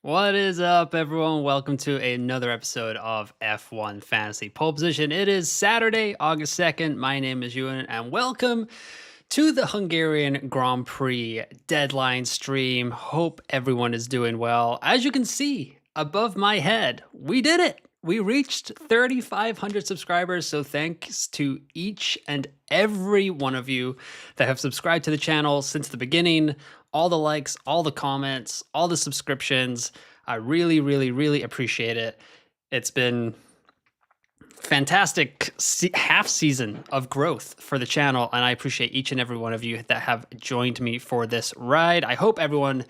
What is up, everyone? Welcome to another episode of F1 Fantasy Pole Position. It is Saturday, August 2nd. My name is Ewan, and welcome to the Hungarian Grand Prix deadline stream. Hope everyone is doing well. As you can see above my head, we did it. We reached 3,500 subscribers, so thanks to each and every one of you that have subscribed to the channel since the beginning. All the likes, all the comments, all the subscriptions. I really, really, really appreciate it. It's been fantastic half season of growth for the channel, and I appreciate each and every one of you that have joined me for this ride. I hope everyone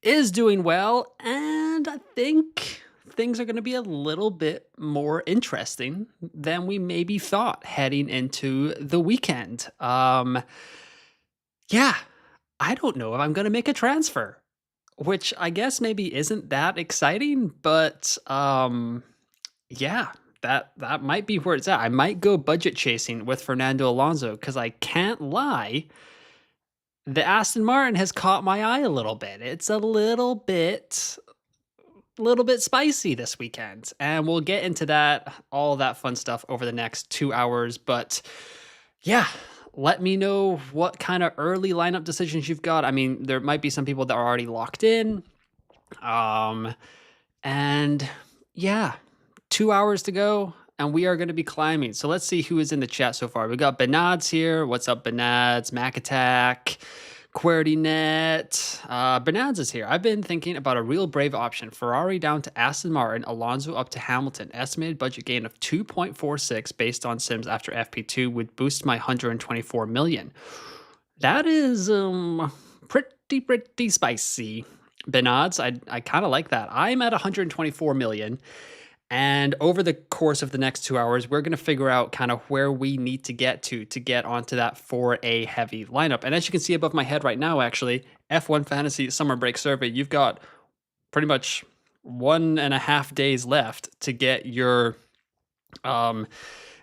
is doing well, and I think things are going to be a little bit more interesting than we maybe thought heading into the weekend. Yeah, I don't know if I'm going to make a transfer, which I guess maybe isn't that exciting, but yeah, that might be where it's at. I might go budget chasing with Fernando Alonso because I can't lie, the Aston Martin has caught my eye a little bit. It's a little bit spicy this weekend, and we'll get into that, all that fun stuff over the next 2 hours. But yeah, let me know what kind of early lineup decisions you've got. I mean, there might be some people that are already locked in. And yeah, 2 hours to go, and we are going to be climbing. So let's see who is in the chat so far. We got Benads here. What's up, Benads? Mac Attack, QWERTYNet. Benads is here. I've been thinking about a real brave option. Ferrari down to Aston Martin, Alonso up to Hamilton. Estimated budget gain of 2.46 based on sims after FP2 would boost my 124 million. That is pretty spicy. Benads, I kind of like that. I'm at 124 million. And over the course of the next 2 hours, we're going to figure out kind of where we need to get onto that 4A heavy lineup. And as you can see above my head right now, actually, F1 Fantasy Summer Break Survey, you've got pretty much 1.5 days left to get your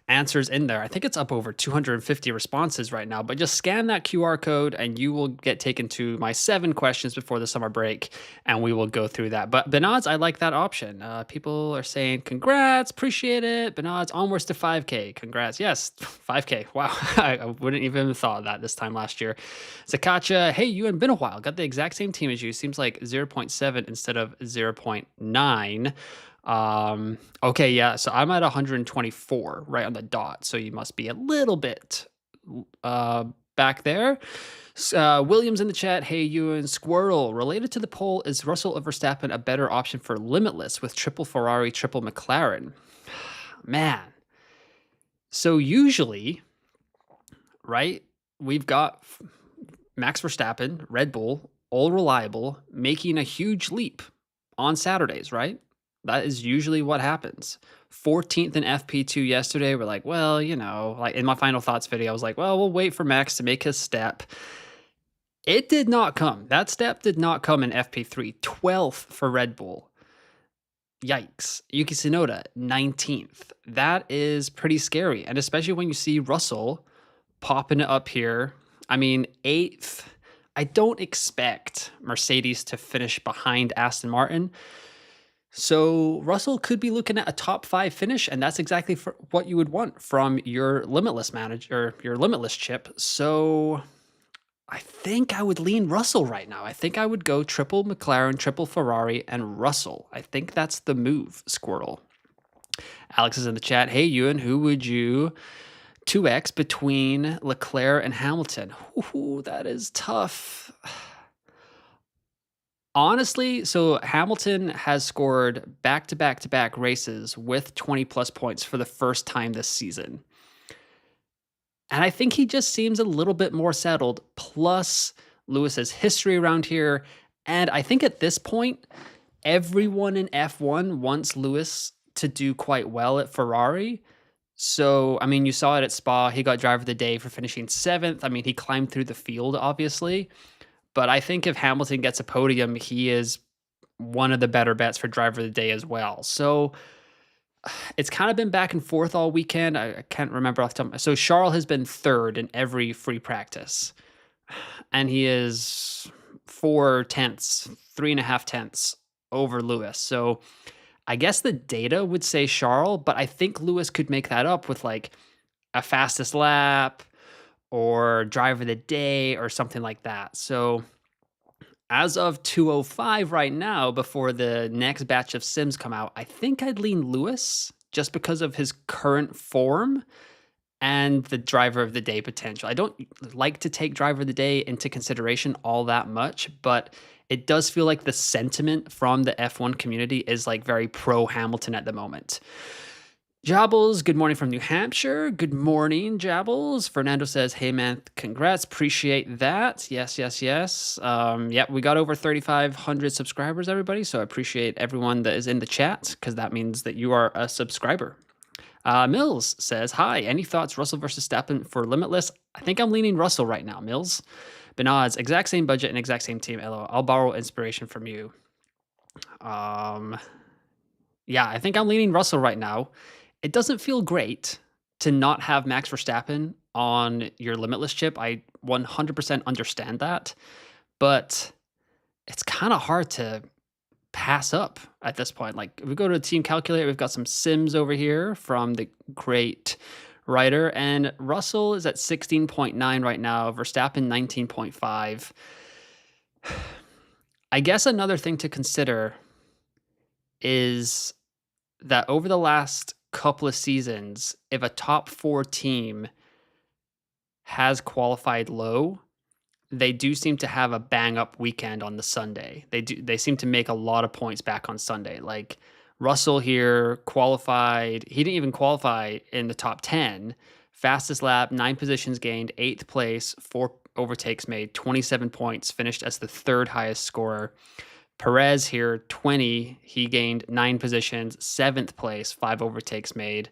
answers in there. I think it's up over 250 responses right now, but just scan that QR code and you will get taken to my 7 questions before the summer break, and we will go through that. But Benads, I like that option. People are saying congrats, appreciate it. Benads, onwards to 5K. Congrats. Yes, 5K. Wow. I wouldn't even have thought of that this time last year. Zakacha, hey, you and been a while. Got the exact same team as you. Seems like 0.7 instead of 0.9. Okay, yeah, so I'm at 124 right on the dot, so you must be a little bit back there. Williams in the chat, hey, you and Squirrel, related to the poll, is Russell or Verstappen a better option for Limitless with triple Ferrari, triple McLaren? Man, so usually, right, we've got Max Verstappen, Red Bull, all reliable, making a huge leap on Saturdays, right? That is usually what happens. 14th in FP2 yesterday. We're like, well, you know, like in my final thoughts video, I was like, well, we'll wait for Max to make his step. It did not come. That step did not come in FP3. 12th for Red Bull. Yikes. Yuki Tsunoda, 19th. That is pretty scary. And especially when you see Russell popping it up here. I mean, 8th. I don't expect Mercedes to finish behind Aston Martin. So Russell could be looking at a top 5 finish, and that's exactly what you would want from your Limitless manager, your Limitless chip. So I think I would lean Russell right now. I think I would go triple McLaren, triple Ferrari, and Russell. I think that's the move, Squirrel. Alex is in the chat. Hey, Ewan, who would you 2x between Leclerc and Hamilton? Ooh, that is tough. Honestly, so Hamilton has scored back-to-back-to-back races with 20-plus points for the first time this season. And I think he just seems a little bit more settled, plus Lewis's history around here. And I think at this point, everyone in F1 wants Lewis to do quite well at Ferrari. So, I mean, you saw it at Spa. He got driver of the day for finishing 7th. I mean, he climbed through the field, obviously. But I think if Hamilton gets a podium, he is one of the better bets for driver of the day as well. So it's kind of been back and forth all weekend. I can't remember off the top. So Charles has been 3rd in every free practice. And he is 4 tenths, 3.5 tenths over Lewis. So I guess the data would say Charles, but I think Lewis could make that up with like a fastest lap or driver of the day or something like that. So as of 2:05 right now, before the next batch of sims come out, I think I'd lean Lewis just because of his current form and the driver of the day potential. I don't like to take driver of the day into consideration all that much, but it does feel like the sentiment from the F1 community is like very pro Hamilton at the moment. Jabbles, good morning from New Hampshire. Good morning, Jabbles. Fernando says, hey man, congrats. Appreciate that. Yes, yes, yes. Yeah, we got over 3,500 subscribers, everybody. So I appreciate everyone that is in the chat because that means that you are a subscriber. Mills says, hi, any thoughts Russell versus Stappen for Limitless? I think I'm leaning Russell right now, Mills. Benaz, exact same budget and exact same team. LO. I'll borrow inspiration from you. Yeah, I think I'm leaning Russell right now. It doesn't feel great to not have Max Verstappen on your Limitless chip. I 100% understand that, but it's kind of hard to pass up at this point. Like if we go to a team calculator, we've got some sims over here from the great writer, and Russell is at 16.9 right now, Verstappen 19.5. I guess another thing to consider is that over the last couple of seasons, if a top 4 team has qualified low, they do seem to have a bang up weekend on the Sunday. They seem to make a lot of points back on Sunday. Like Russell here qualified, he didn't even qualify in the top 10. Fastest lap, 9 positions gained, 8th place, 4 overtakes made, 27 points, finished as the 3rd highest scorer. Perez here, 20, he gained 9 positions, 7th place, 5 overtakes made,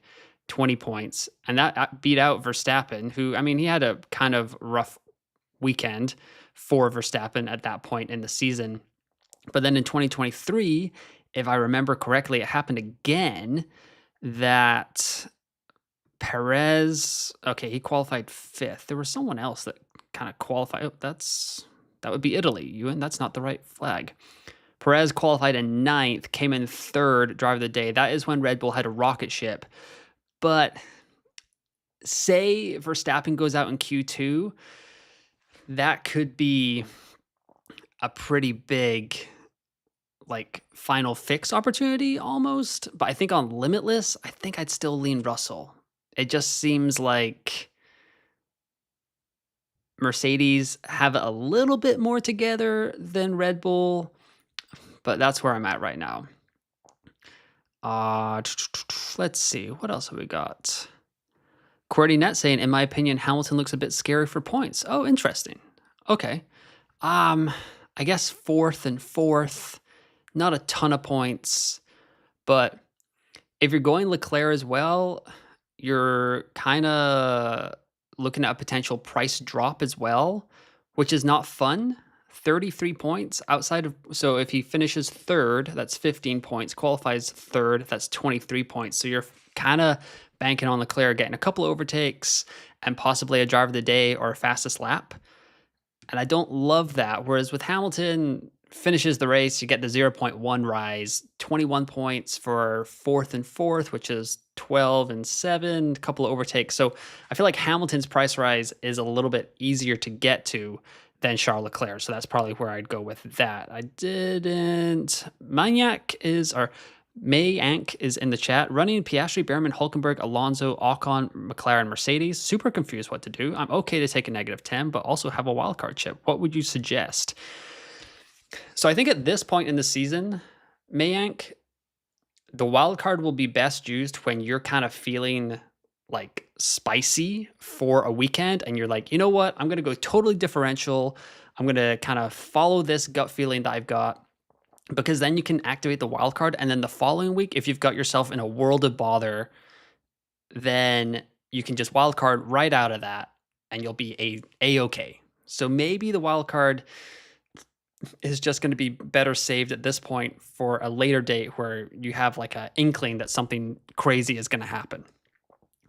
20 points. And that beat out Verstappen, who, I mean, he had a kind of rough weekend for Verstappen at that point in the season. But then in 2023, if I remember correctly, it happened again that Perez, okay, he qualified 5th. There was someone else that kind of qualified. Oh, that would be Italy, Ewan. That's not the right flag. Perez qualified in 9th, came in 3rd, driver of the day. That is when Red Bull had a rocket ship. But say Verstappen goes out in Q2, that could be a pretty big like final fix opportunity almost. But I think on Limitless, I think I'd still lean Russell. It just seems like Mercedes have a little bit more together than Red Bull, but that's where I'm at right now. Let's see, what else have we got? QWERTYNet saying, in my opinion, Hamilton looks a bit scary for points. Oh, interesting. Okay. I guess 4th and 4th, not a ton of points, but if you're going Leclerc as well, you're kind of looking at a potential price drop as well, which is not fun. 33 points outside of, so if he finishes 3rd, that's 15 points, qualifies 3rd, that's 23 points. So you're kind of banking on Leclerc getting a couple of overtakes and possibly a driver of the day or a fastest lap. And I don't love that. Whereas with Hamilton, finishes the race, you get the 0.1 rise, 21 points for 4th and 4th, which is 12 and 7, a couple of overtakes. So I feel like Hamilton's price rise is a little bit easier to get to than Charles Leclerc. So that's probably where I'd go with that. I didn't. Mayank is in the chat. Running Piastri, Bearman, Hulkenberg, Alonso, Ocon, McLaren, Mercedes. Super confused what to do. I'm okay to take a -10, but also have a wildcard chip. What would you suggest? So I think at this point in the season, Mayank, the wildcard will be best used when you're kind of feeling like spicy for a weekend and you're like, you know what, I'm going to go totally differential. I'm going to kind of follow this gut feeling that I've got, because then you can activate the wild card. And then the following week, if you've got yourself in a world of bother, then you can just wild card right out of that and you'll be a-okay. So maybe the wild card is just going to be better saved at this point for a later date where you have like an inkling that something crazy is going to happen.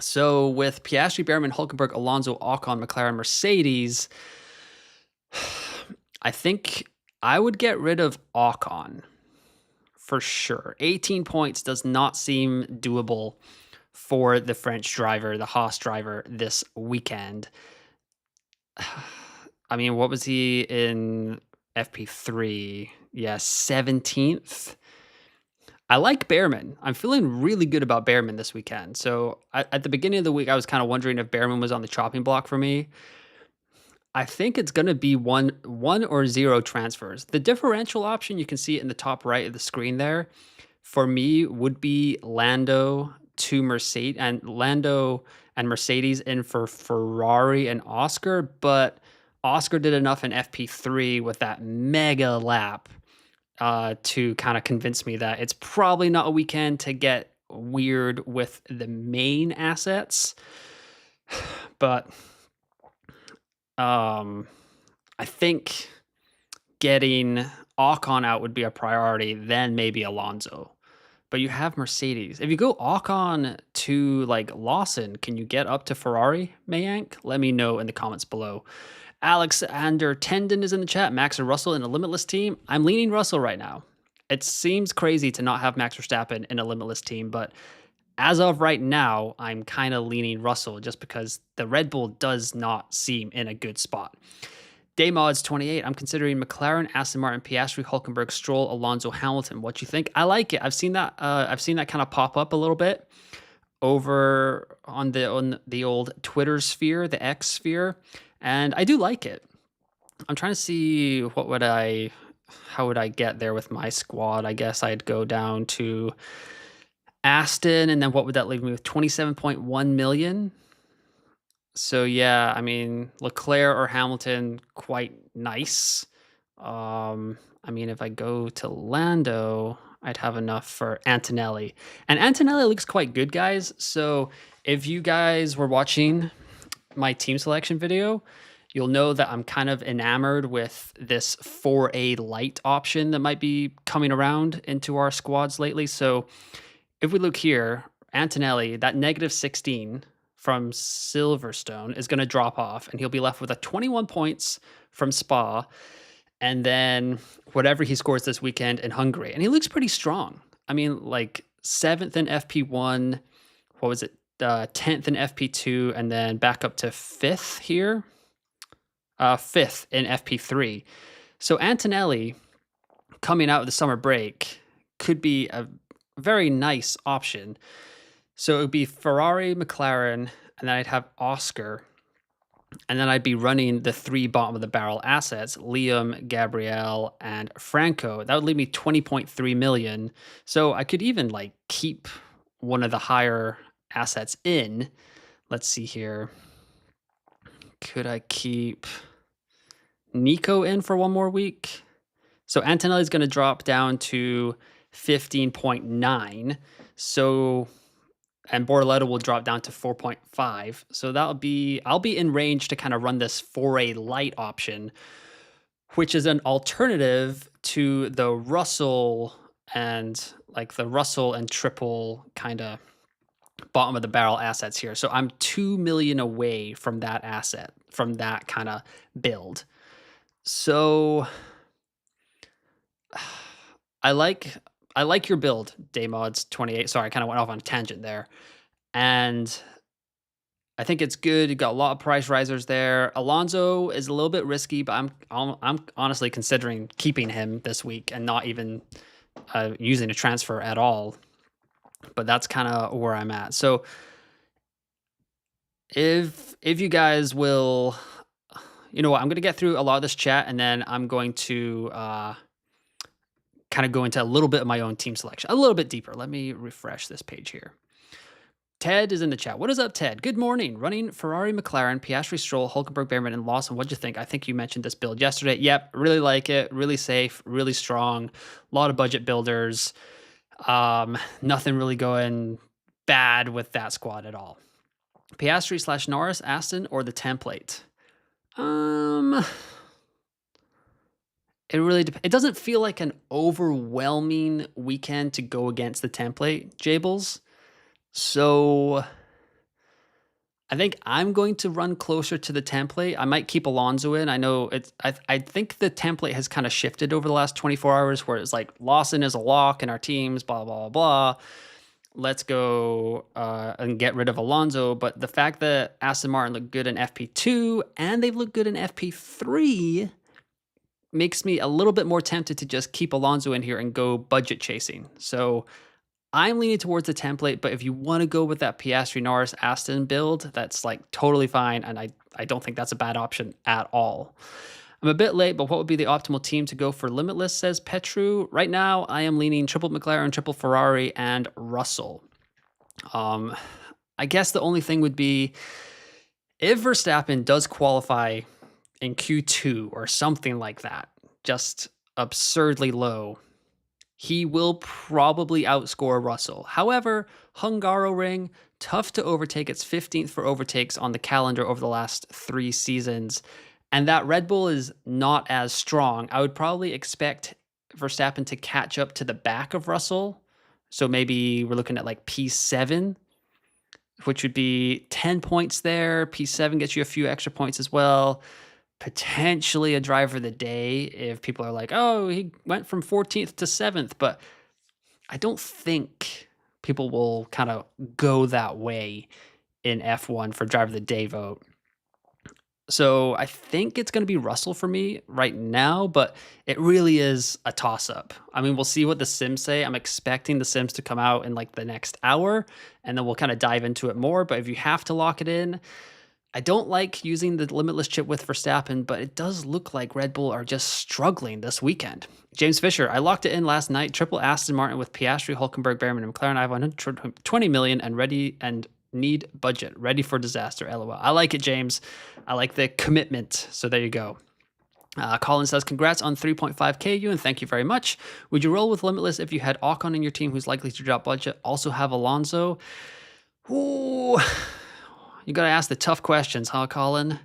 So with Piastri, Bearman, Hulkenberg, Alonso, Ocon, McLaren, Mercedes, I think I would get rid of Ocon. for sure. 18 points does not seem doable for the French driver, the Haas driver, this weekend. I mean, what was he in FP3? Yeah, 17th. I like Bearman. I'm feeling really good about Bearman this weekend. So at the beginning of the week, I was kind of wondering if Bearman was on the chopping block for me. I think it's going to be one or zero transfers. The differential option, you can see it in the top right of the screen there, for me would be Lando to Mercedes, and Lando and Mercedes in for Ferrari and Oscar, but Oscar did enough in FP3 with that mega lap to kind of convince me that it's probably not a weekend to get weird with the main assets. But I think getting Ocon out would be a priority, then maybe Alonso. But you have Mercedes. If you go Ocon to like Lawson, can you get up to Ferrari, Mayank? Let me know in the comments below. Alexander Tendon is in the chat. Max or Russell in a Limitless team. I'm leaning Russell right now. It seems crazy to not have Max Verstappen in a Limitless team, but as of right now, I'm kind of leaning Russell just because the Red Bull does not seem in a good spot. Daymods28, I'm considering McLaren, Aston Martin, Piastri, Hulkenberg, Stroll, Alonso, Hamilton. What you think? I like it. I've seen that kind of pop up a little bit over on the old Twitter sphere, the X sphere, and I do like it. I'm trying to see how would I get there with my squad? I guess I'd go down to Aston, and then what would that leave me with? 27.1 million. So yeah, I mean, Leclerc or Hamilton, quite nice. I mean, if I go to Lando, I'd have enough for Antonelli. And Antonelli looks quite good, guys. So if you guys were watching my team selection video, you'll know that I'm kind of enamored with this 4A light option that might be coming around into our squads lately. So if we look here, Antonelli, that negative 16 from Silverstone is going to drop off, and he'll be left with a 21 points from Spa, and then whatever he scores this weekend in Hungary. And he looks pretty strong. I mean, like 7th in FP1, what was it? 10th in FP2, and then back up to 5th here. 5th in FP3. So Antonelli coming out of the summer break could be a very nice option. So it would be Ferrari, McLaren, and then I'd have Oscar. And then I'd be running the 3 bottom of the barrel assets, Liam, Gabriel, and Franco. That would leave me 20.3 million. So I could even like keep one of the higher assets in. Let's see here. Could I keep Nico in for one more week? So Antonelli is going to drop down to 15.9. So, and Bortoleto will drop down to 4.5. So I'll be in range to kind of run this 4A light option, which is an alternative to the Russell and triple kind of bottom of the barrel assets here. So I'm 2 million away from that asset, from that kind of build. So I like your build, Daymods28. Sorry, I kind of went off on a tangent there. And I think it's good. You got a lot of price risers there. Alonso is a little bit risky, but I'm honestly considering keeping him this week and not even using a transfer at all. But that's kind of where I'm at. So if you guys will, you know what, I'm going to get through a lot of this chat, and then I'm going to kind of go into a little bit of my own team selection, a little bit deeper. Let me refresh this page here. Ted is in the chat. What is up, Ted? Good morning. Running Ferrari, McLaren, Piastri, Stroll, Hulkenberg, Bearman, and Lawson. What'd you think? I think you mentioned this build yesterday. Yep, really like it. Really safe, really strong. A lot of budget builders. Nothing really going bad with that squad at all. Piastri / Norris, Aston, or the template? It really it doesn't feel like an overwhelming weekend to go against the template, Jables. So I think I'm going to run closer to the template. I might keep Alonso in. I know it's. I think the template has kind of shifted over the last 24 hours, where it's like Lawson is a lock in our teams. Blah blah blah. Let's go and get rid of Alonso. But the fact that Aston Martin looked good in FP2 and they've looked good in FP3 makes me a little bit more tempted to just keep Alonso in here and go budget chasing. So I'm leaning towards the template, but if you want to go with that Piastri Norris Aston build, that's like totally fine. And I don't think that's a bad option at all. I'm a bit late, but what would be the optimal team to go for Limitless, says Petru. Right now, I am leaning triple McLaren, triple Ferrari, and Russell. I guess the only thing would be if Verstappen does qualify in Q2 or something like that, just absurdly low, he will probably outscore Russell. However, Hungaroring, tough to overtake. It's 15th for overtakes on the calendar over the last 3 seasons. And that Red Bull is not as strong. I would probably expect Verstappen to catch up to the back of Russell. So maybe we're looking at like P7, which would be 10 points there. P7 gets you a few extra points as well. Potentially a driver of the day if people are like, oh, he went from 14th to 7th. But I don't think people will kind of go that way in F1 for driver of the day vote. So I think it's going to be Russell for me right now, but it really is a toss-up. I mean, we'll see what the Sims say. I'm expecting the Sims to come out in like the next hour, and then we'll kind of dive into it more. But if you have to lock it in, I don't like using the Limitless chip with Verstappen, but it does look like Red Bull are just struggling this weekend. James Fisher, I locked it in last night. Triple Aston Martin with Piastri, Hulkenberg, Bearman, and McLaren. I have 120 million and ready and need budget. Ready for disaster, LOL. I like it, James. I like the commitment. So there you go. Colin says, congrats on 3.5K, you, and thank you very much. Would you roll with Limitless if you had Ocon in your team who's likely to drop budget? Also have Alonso? Ooh, you got to ask the tough questions, huh, Colin?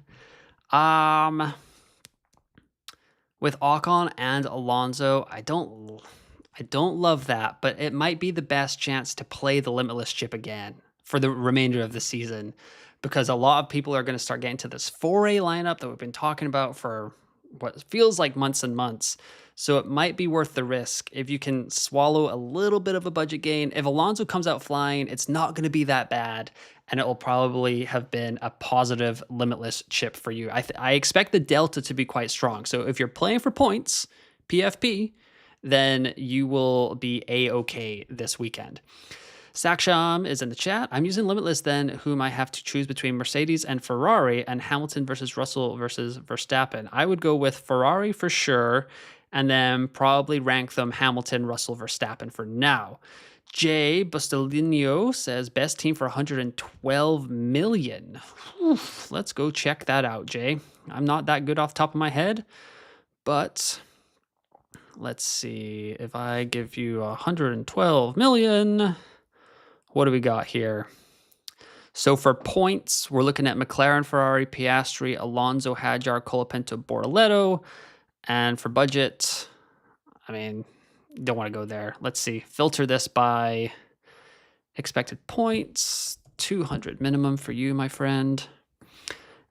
With Ocon and Alonso, I don't love that, but it might be the best chance to play the Limitless chip again for the remainder of the season, because a lot of people are going to start getting to this 4A lineup that we've been talking about for what feels like months and months. So it might be worth the risk if you can swallow a little bit of a budget gain. If Alonso comes out flying, it's not going to be that bad, and it will probably have been a positive Limitless chip for you. I expect the delta to be quite strong. So if you're playing for points, PFP, then you will be A-okay this weekend. Saksham is in the chat. I'm using Limitless then, whom I have to choose between Mercedes and Ferrari, and Hamilton versus Russell versus Verstappen. I would go with Ferrari for sure, and then probably rank them Hamilton, Russell, Verstappen for now. Jay Bustelino says, best team for 112 million. Oof, let's go check that out, Jay. I'm not that good off the top of my head, but let's see. If I give you 112 million... what do we got here? So for points, we're looking at McLaren, Ferrari, Piastri, Alonso, Hadjar, Colapinto, Bortoleto. And for budget, I mean, don't want to go there. Let's see. Filter this by expected points. 200 minimum for you, my friend.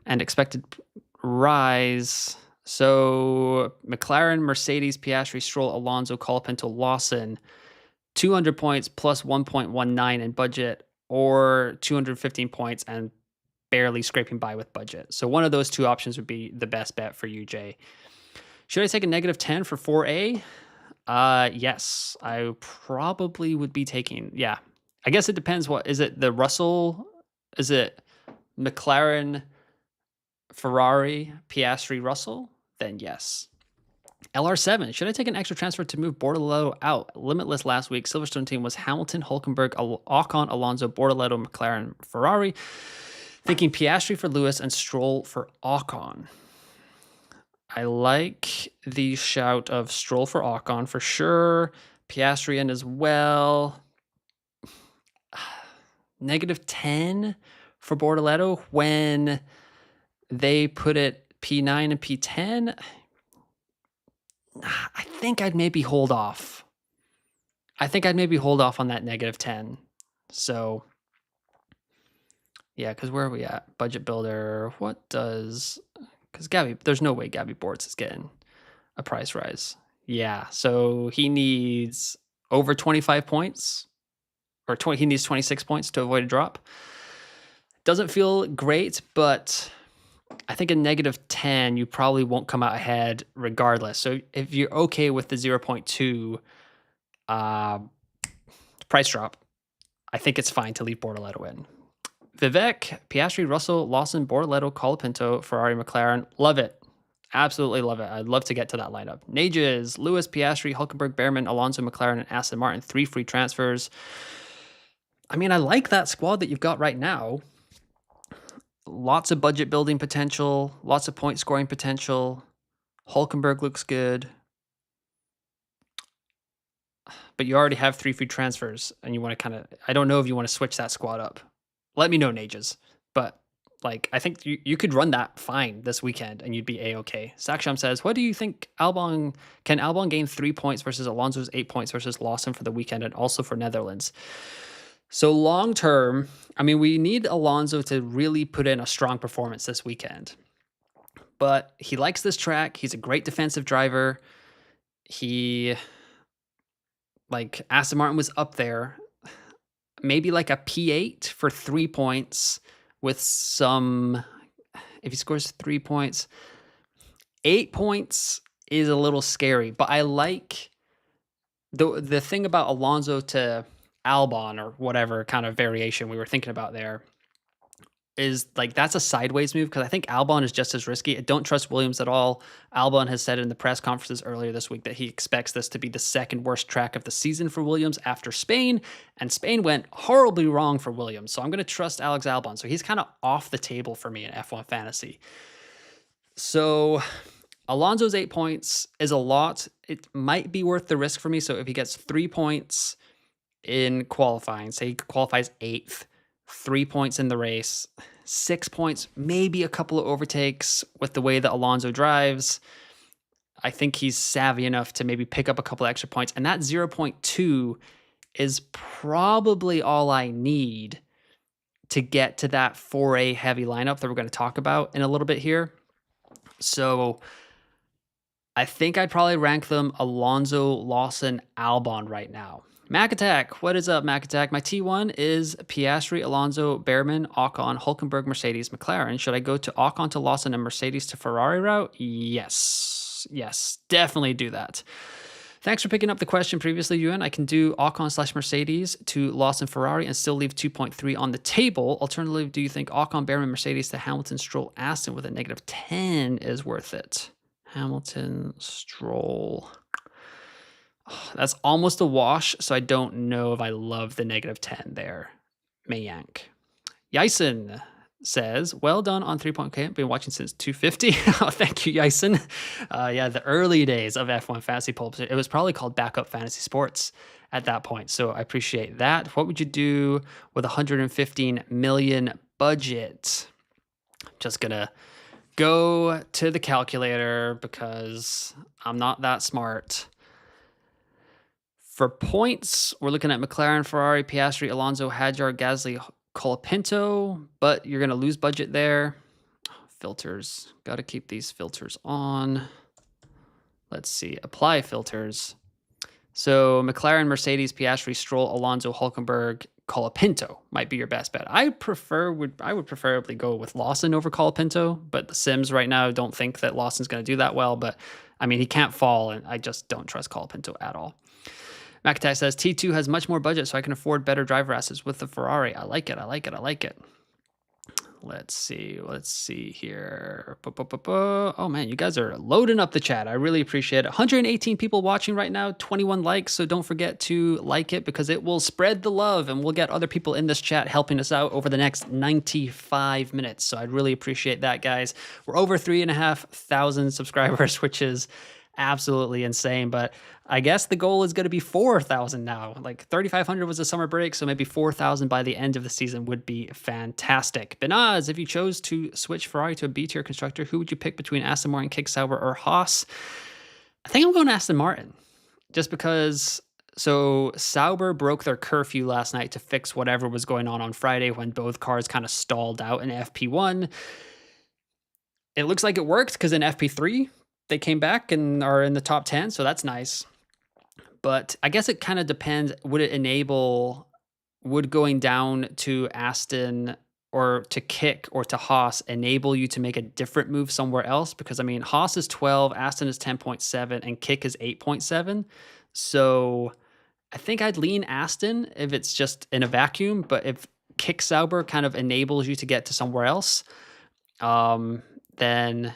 And expected rise. So McLaren, Mercedes, Piastri, Stroll, Alonso, Colapinto, Lawson. 200 points plus 1.19 in budget, or 215 points and barely scraping by with budget. So one of those two options would be the best bet for you, Jay. Should I take a negative 10 for 4A? Yes, I probably would be taking, yeah. I guess it depends. What is it? The Russell? Is it McLaren, Ferrari, Piastri, Russell? Then yes. LR7, should I take an extra transfer to move Bortoleto out? Limitless last week. Silverstone team was Hamilton, Hulkenberg, Ocon, Alonso, Bortoleto, McLaren, Ferrari. Thinking Piastri for Lewis and Stroll for Ocon. I like the shout of Stroll for Ocon for sure. Piastri in as well. Negative 10 for Bortoleto when they put it P9 and P10. I think I'd maybe hold off. I think I'd maybe hold off on that negative 10. So Yeah, because where are we at? Budget builder. What does... Because there's no way Gabby Bortz is getting a price rise. Yeah, so he needs over 25 points, or he needs 26 points to avoid a drop. Doesn't feel great, but I think a -10, you probably won't come out ahead regardless. So if you're okay with the 0.2 price drop, I think it's fine to leave Bortoleto in. Vivek, Piastri, Russell, Lawson, Bortoleto, Colapinto, Ferrari, McLaren. Love it. Absolutely love it. I'd love to get to that lineup. Nages, Lewis, Piastri, Hulkenberg, Bearman, Alonso, McLaren, and Aston Martin. 3 free transfers. I mean, I like that squad that you've got right now. Lots of budget building potential, lots of point scoring potential. Hulkenberg looks good. But you already have 3 free transfers, and you want to I don't know if you want to switch that squad up. Let me know, Nages. But like, I think you could run that fine this weekend and you'd be A-okay. Saksham says, what do you think can Albon gain 3 points versus Alonso's 8 points versus Lawson for the weekend and also for Netherlands? So long term, I mean, we need Alonso to really put in a strong performance this weekend. But he likes this track. He's a great defensive driver. Aston Martin was up there. Maybe like a P8 for 3 points with some, if he scores 3 points, 8 points is a little scary, but I like the thing about Alonso to Albon or whatever kind of variation we were thinking about there is like, that's a sideways move because I think Albon is just as risky. I don't trust Williams at all. Albon has said in the press conferences earlier this week that he expects this to be the second worst track of the season for Williams after Spain, and Spain went horribly wrong for Williams. So I'm going to trust Alex Albon. So he's kind of off the table for me in F1 Fantasy. So Alonso's 8 points is a lot. It might be worth the risk for me. So if he gets 3 points in qualifying, say he qualifies 8th, 3 points in the race, 6 points, maybe a couple of overtakes with the way that Alonso drives, I think he's savvy enough to maybe pick up a couple of extra points. And that 0.2 is probably all I need to get to that 4A heavy lineup that we're going to talk about in a little bit here. So I think I'd probably rank them Alonso, Lawson, Albon right now. Mac Attack, what is up, Mac Attack? My T1 is Piastri, Alonso, Bearman, Ocon, Hulkenberg, Mercedes, McLaren. Should I go to Ocon to Lawson and Mercedes to Ferrari route? Yes, definitely do that. Thanks for picking up the question previously, Ewan. I can do Ocon/Mercedes to Lawson, Ferrari and still leave 2.3 on the table. Alternatively, do you think Ocon, Bearman, Mercedes to Hamilton, Stroll, Aston with a -10 is worth it? Hamilton, Stroll... That's almost a wash, so I don't know if I love the -10 there. Mayank. Yison says, well done on 3-point camp. Been watching since 250. Oh, thank you, Yison. Yeah, the early days of F1 Fantasy Pulp. It was probably called Backup Fantasy Sports at that point, so I appreciate that. What would you do with 115 million budget? I'm just going to go to the calculator because I'm not that smart. For points, we're looking at McLaren, Ferrari, Piastri, Alonso, Hadjar, Gasly, Colapinto, but you're going to lose budget there. Filters. Got to keep these filters on. Let's see. Apply filters. So McLaren, Mercedes, Piastri, Stroll, Alonso, Hulkenberg, Colapinto might be your best bet. I would preferably go with Lawson over Colapinto, but the Sims right now don't think that Lawson's going to do that well. But I mean, he can't fall, and I just don't trust Colapinto at all. Makatai says, T2 has much more budget, so I can afford better driver assets with the Ferrari. I like it. Let's see here. Oh, man, you guys are loading up the chat. I really appreciate it. 118 people watching right now, 21 likes, so don't forget to like it because it will spread the love, and we'll get other people in this chat helping us out over the next 95 minutes. So I'd really appreciate that, guys. We're over 3,500 subscribers, which is absolutely insane, but I guess the goal is going to be 4,000 now. Like 3,500 was a summer break, so maybe 4,000 by the end of the season would be fantastic. Benaz, if you chose to switch Ferrari to a B-tier constructor, who would you pick between Aston Martin, Kick Sauber, or Haas? I think I'm going to Aston Martin, just because So Sauber broke their curfew last night to fix whatever was going on Friday when both cars kind of stalled out in FP1. It looks like it worked because in FP3 they came back and are in the top 10, so that's nice. But I guess it kind of depends. Would going down to Aston or to Kick or to Haas enable you to make a different move somewhere else? Because I mean, Haas is 12, Aston is 10.7, and Kick is 8.7. So I think I'd lean Aston if it's just in a vacuum, but if Kick Sauber kind of enables you to get to somewhere else, then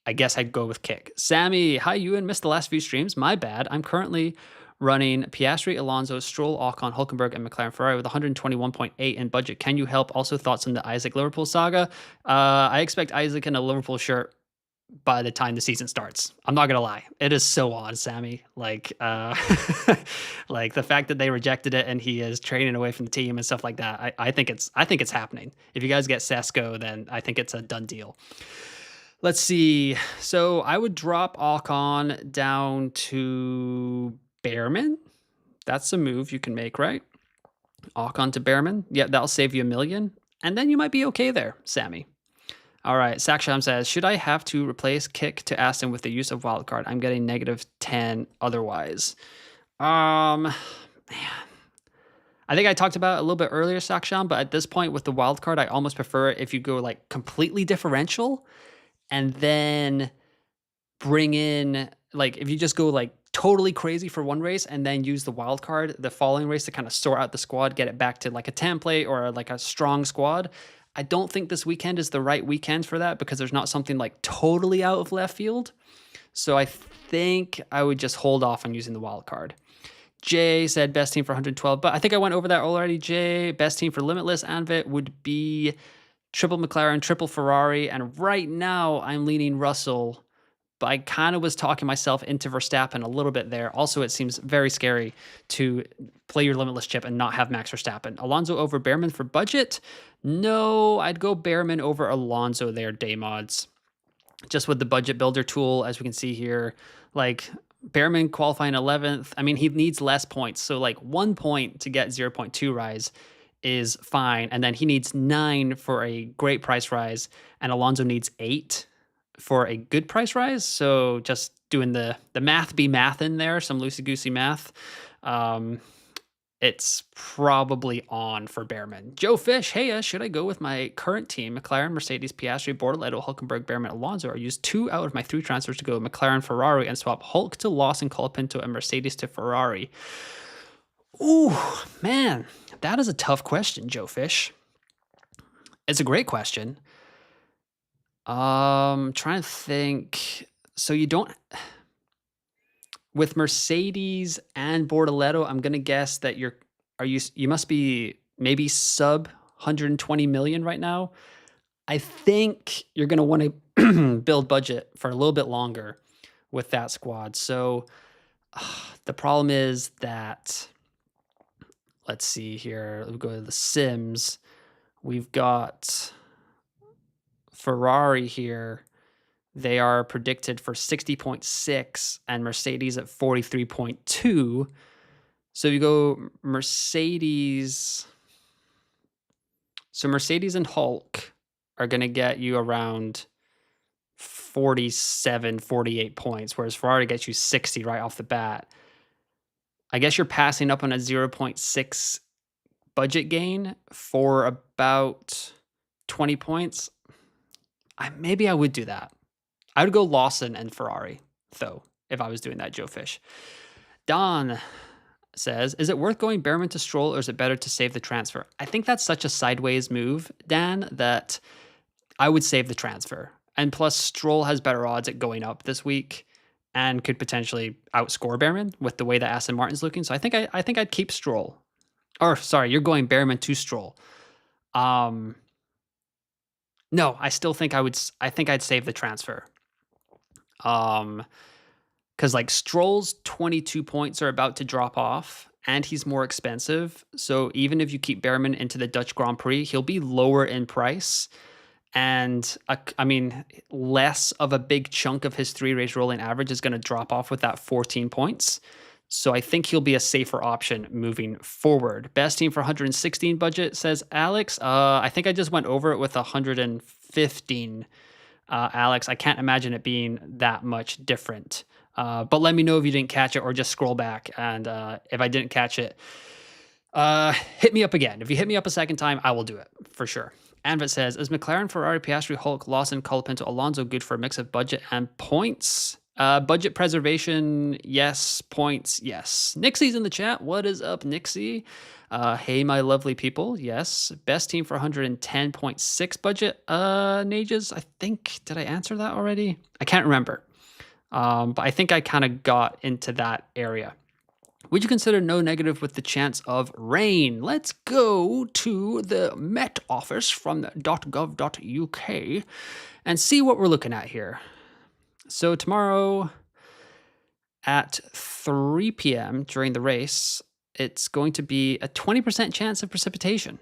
I guess I'd go with Kick. Sammy, hi, Ewan. Missed the last few streams. My bad. I'm currently running Piastri, Alonso, Stroll, Ocon, Hulkenberg, and McLaren Ferrari with 121.8 in budget. Can you help? Also, thoughts on the Isaac Liverpool saga? I expect Isaac in a Liverpool shirt by the time the season starts. I'm not gonna lie, it is so on, Sammy. Like, like the fact that they rejected it and he is training away from the team and stuff like that. I think it's happening. If you guys get Sesko, then I think it's a done deal. Let's see. So I would drop Ocon down to Bearman. That's a move you can make, right? Ocon to Bearman. Yeah, that'll save you $1 million, and then you might be okay there, Sammy. All right, Saksham says, should I have to replace Kick to Aston with the use of Wildcard? I'm getting -10 otherwise. Man. I think I talked about it a little bit earlier, Saksham, but at this point with the Wildcard, I almost prefer it if you go like completely differential and then bring in, like, if you just go like totally crazy for one race and then use the wild card the following race to kind of sort out the squad, get it back to like a template or like a strong squad. I don't think this weekend is the right weekend for that because there's not something like totally out of left field. So I think I would just hold off on using the wild card. Jay said best team for 112, but I think I went over that already, Jay. Best team for Limitless Anvit would be triple McLaren, triple Ferrari, and right now I'm leaning Russell, but I kind of was talking myself into Verstappen a little bit there. Also, it seems very scary to play your Limitless chip and not have Max Verstappen. Alonso over Bearman for budget? No, I'd go Bearman over Alonso there, day mods. Just with the budget builder tool, as we can see here, like Bearman qualifying 11th. I mean, he needs less points. So like 1 point to get 0.2 rise is fine. And then he needs 9 for a great price rise. And Alonso needs 8 for a good price rise. So just doing the math be math in there, some loosey-goosey math. It's probably on for Bearman. Joe Fish, hey, should I go with my current team, McLaren, Mercedes, Piastri, Bortoleto, Hulkenberg, Bearman, Alonso, or use 2 out of my 3 transfers to go McLaren, Ferrari, and swap Hulk to Lawson, Colapinto, and Mercedes to Ferrari? Ooh, man, that is a tough question, Joe Fish. It's a great question. Trying to think. So you don't, with Mercedes and Bortoleto, I'm gonna guess that you must be maybe sub 120 million right now. I think you're gonna want to build budget for a little bit longer with that squad. So the problem is that, let's see here. We'll go to the Sims. We've got Ferrari here. They are predicted for 60.6 and Mercedes at 43.2. So you go Mercedes. So Mercedes and Hulk are going to get you around 47, 48 points, whereas Ferrari gets you 60 right off the bat. I guess you're passing up on a 0.6 budget gain for about 20 points. Maybe I would do that. I would go Lawson and Ferrari, though, if I was doing that, Joe Fish. Don says, is it worth going Bearman to Stroll, or is it better to save the transfer? I think that's such a sideways move, Dan, that I would save the transfer. And plus, Stroll has better odds at going up this week and could potentially outscore Bearman with the way that Aston Martin's looking. So I think I'd keep Stroll. Or, sorry, you're going Bearman to Stroll. No, I still think I'd save the transfer. Because like Stroll's 22 points are about to drop off and he's more expensive. So even if you keep Bearman into the Dutch Grand Prix, he'll be lower in price. And I mean, less of a big chunk of his 3-race rolling average is going to drop off with that 14 points. So I think he'll be a safer option moving forward. Best team for 116 budget, says Alex. I think I just went over it with 115. Alex, I can't imagine it being that much different. But let me know if you didn't catch it, or just scroll back. And if I didn't catch it, hit me up again. If you hit me up a second time, I will do it for sure. Anvit says, is McLaren, Ferrari, Piastri, Hulk, Lawson, Colapinto, Alonso good for a mix of budget and points? Budget preservation, yes. Points, yes. Nixie's in the chat. What is up, Nixie? Hey, my lovely people. Yes. Best team for 110.6 budget. Nages, I think, did I answer that already? I can't remember. But I think I kind of got into that area. Would you consider no negative with the chance of rain? Let's go to the Met office from .gov.uk and see what we're looking at here. So tomorrow at 3 p.m. during the race, it's going to be a 20% chance of precipitation.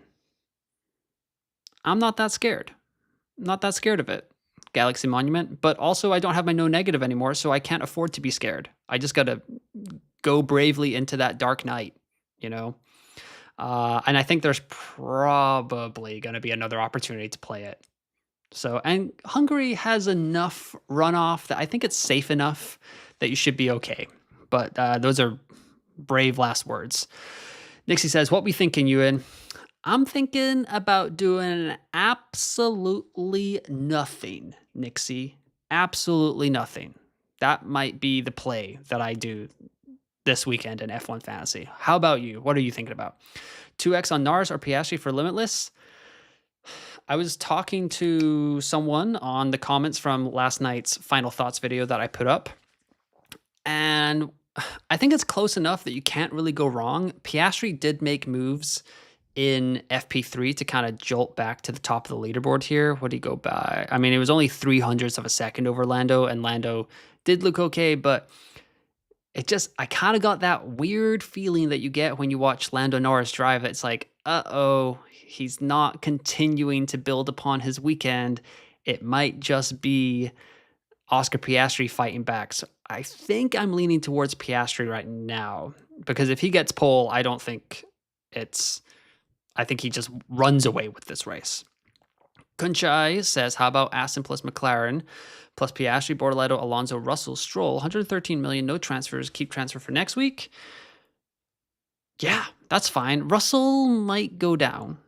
I'm not that scared. Not that scared of it. Galaxy Monument. But also I don't have my no negative anymore, so I can't afford to be scared. I just got to go bravely into that dark night, you know? And I think there's probably going to be another opportunity to play it. So, and Hungary has enough runoff that I think it's safe enough that you should be okay. But those are brave last words. Nixie says, what we thinking, Ewan? I'm thinking about doing absolutely nothing, Nixie. Absolutely nothing. That might be the play that I do this weekend in F1 Fantasy. How about you? What are you thinking about? 2x on Norris or Piastri for Limitless? I was talking to someone on the comments from last night's Final Thoughts video that I put up, and I think it's close enough that you can't really go wrong. Piastri did make moves in FP3 to kind of jolt back to the top of the leaderboard here. What did he go by? I mean, it was only 0.03 of a second over Lando, and Lando did look okay, but I kind of got that weird feeling that you get when you watch Lando Norris drive. It's like, uh-oh, he's not continuing to build upon his weekend. It might just be Oscar Piastri fighting back. So I think I'm leaning towards Piastri right now, because if he gets pole, I think he just runs away with this race. Kunchai says, how about Aston plus McLaren plus Piastri, Bortoleto, Alonso, Russell, Stroll, 113 million, no transfers, keep transfer for next week? Yeah, that's fine. Russell might go down,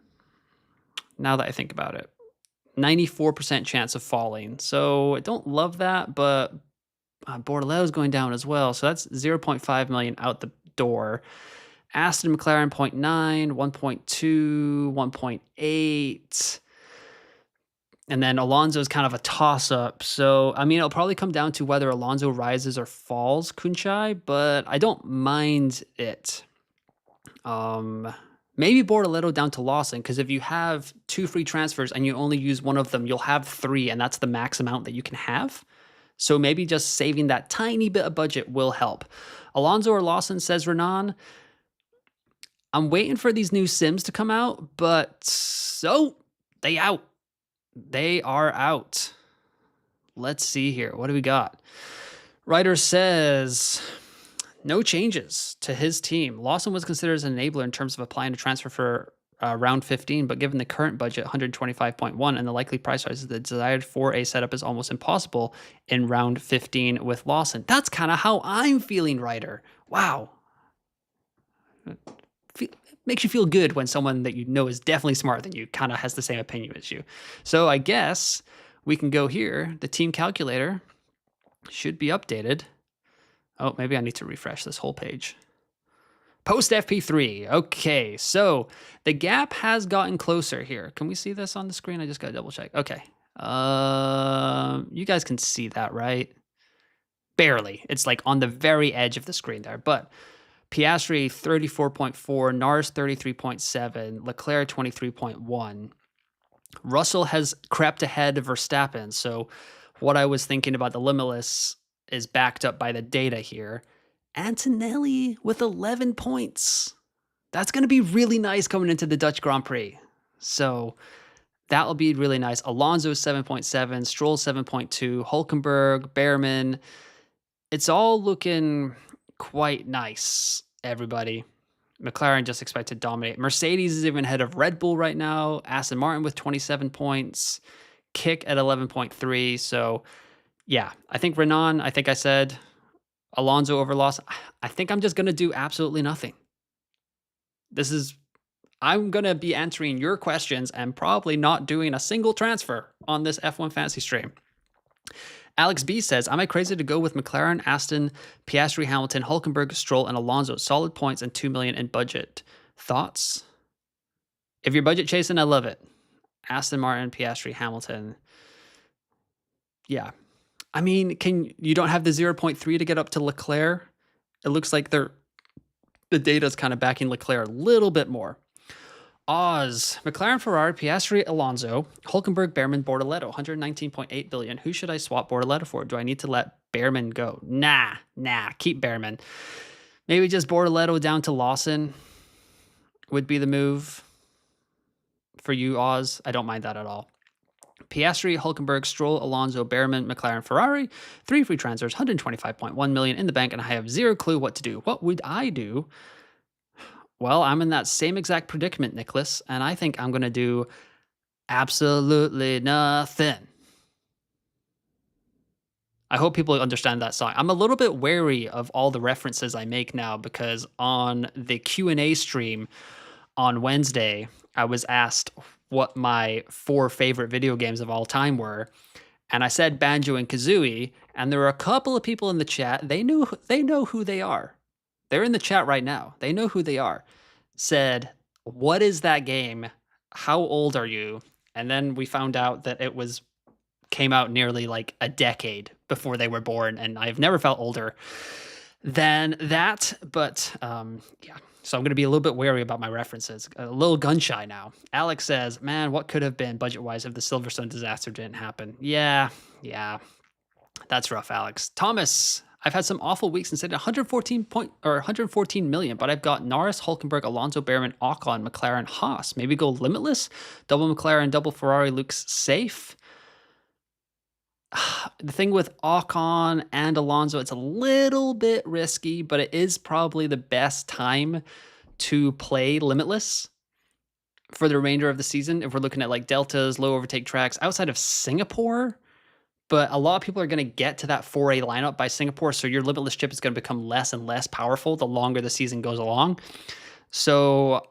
now that I think about it. 94% chance of falling. So I don't love that, but Bortoleto's going down as well. So that's 0.5 million out the door. Aston McLaren 0.9, 1.2, 1.8. And then Alonso's kind of a toss-up. So, I mean, it'll probably come down to whether Alonso rises or falls, Kunchai, but I don't mind it. Maybe Bortoleto down to Lawson, because if you have 2 free transfers and you only use one of them, you'll have 3, and that's the max amount that you can have. So maybe just saving that tiny bit of budget will help. Alonso or Lawson, says Renan. I'm waiting for these new sims to come out, but so they out. They are out. Let's see here. What do we got? Ryder says, no changes to his team. Lawson was considered as an enabler in terms of applying to transfer for round 15, but given the current budget, 125.1, and the likely price rise, the desired 4A setup is almost impossible in round 15 with Lawson. That's kind of how I'm feeling, Ryder. Wow. Makes you feel good when someone that you know is definitely smarter than you kind of has the same opinion as you. So I guess we can go here. The team calculator should be updated. Oh, maybe I need to refresh this whole page. Post FP3. Okay, so the gap has gotten closer here. Can we see this on the screen? I just got to double check. Okay. You guys can see that, right? Barely. It's like on the very edge of the screen there, but Piastri 34.4, Norris 33.7, Leclerc 23.1. Russell has crept ahead of Verstappen. So what I was thinking about the Limitless is backed up by the data here. Antonelli with 11 points. That's going to be really nice coming into the Dutch Grand Prix. So that'll be really nice. Alonso 7.7, Stroll 7.2, Hulkenberg, Bearman. It's all looking quite nice, everybody. McLaren just expected to dominate. Mercedes is even ahead of Red Bull right now. Aston Martin with 27 points. Kick at 11.3. So, yeah, I think Renan, I think I said Alonso over Lawson. I think I'm just going to do absolutely nothing. I'm going to be answering your questions and probably not doing a single transfer on this F1 Fantasy stream. Alex B says, am I crazy to go with McLaren, Aston, Piastri, Hamilton, Hulkenberg, Stroll, and Alonso? Solid points and 2 million in budget. Thoughts? If you're budget chasing, I love it. Aston Martin, Piastri, Hamilton. Yeah. I mean, you don't have the 0.3 to get up to Leclerc? It looks like the data is kind of backing Leclerc a little bit more. Oz, McLaren, Ferrari, Piastri, Alonso, Hulkenberg, Bearman, Bortoleto, 119.8 billion. Who should I swap Bortoleto for? Do I need to let Bearman go? Nah, keep Bearman. Maybe just Bortoleto down to Lawson would be the move for you, Oz. I don't mind that at all. Piastri, Hulkenberg, Stroll, Alonso, Bearman, McLaren, Ferrari, 3 free transfers, 125.1 million in the bank, and I have zero clue what to do. What would I do? Well, I'm in that same exact predicament, Nicholas, and I think I'm going to do absolutely nothing. I hope people understand that song. I'm a little bit wary of all the references I make now because on the Q&A stream on Wednesday, I was asked what my 4 favorite video games of all time were, and I said Banjo and Kazooie, and there were a couple of people in the chat. They know who they are. They're in the chat right now. They know who they are. Said, what is that game? How old are you? And then we found out that it came out nearly like a decade before they were born. And I've never felt older than that. But yeah, so I'm going to be a little bit wary about my references. A little gun shy now. Alex says, man, what could have been budget-wise if the Silverstone disaster didn't happen? Yeah. That's rough, Alex. Thomas, I've had some awful weeks and said 114 million, but I've got Norris, Hulkenberg, Alonso, Bearman, Ocon, McLaren, Haas. Maybe go Limitless. Double McLaren, double Ferrari looks safe. The thing with Ocon and Alonso, it's a little bit risky, but it is probably the best time to play Limitless for the remainder of the season. If we're looking at like deltas, low overtake tracks outside of Singapore. But a lot of people are going to get to that 4A lineup by Singapore, so your Limitless chip is going to become less and less powerful the longer the season goes along. So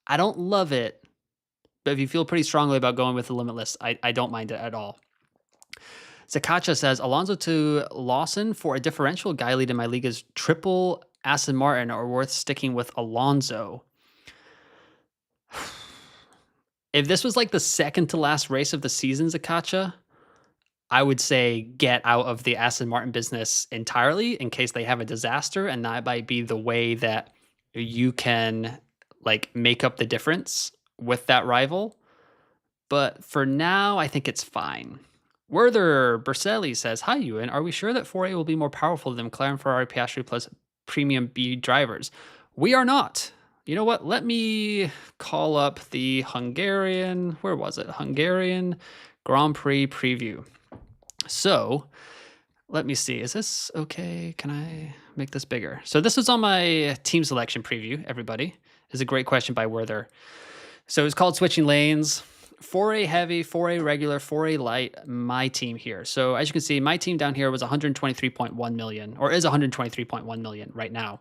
I don't love it, but if you feel pretty strongly about going with the Limitless, I don't mind it at all. Zakacha says, Alonso to Lawson for a differential. Guy lead in my league is triple Aston Martin or worth sticking with Alonso. If this was like the second to last race of the season, Zakacha, I would say get out of the Aston Martin business entirely in case they have a disaster, and that might be the way that you can like make up the difference with that rival. But for now, I think it's fine. Werther Berselli says, hi, Ewan. Are we sure that 4A will be more powerful than McLaren, Ferrari, Piastri plus premium B drivers? We are not. You know what? Let me call up the Hungarian Grand Prix preview. So let me see. Is this okay? Can I make this bigger? So this is on my team selection preview, everybody. This is a great question by Werther. So it's called Switching Lanes. 4A heavy, 4A regular, 4A light, my team here. So as you can see, my team down here was 123.1 million, or is 123.1 million right now.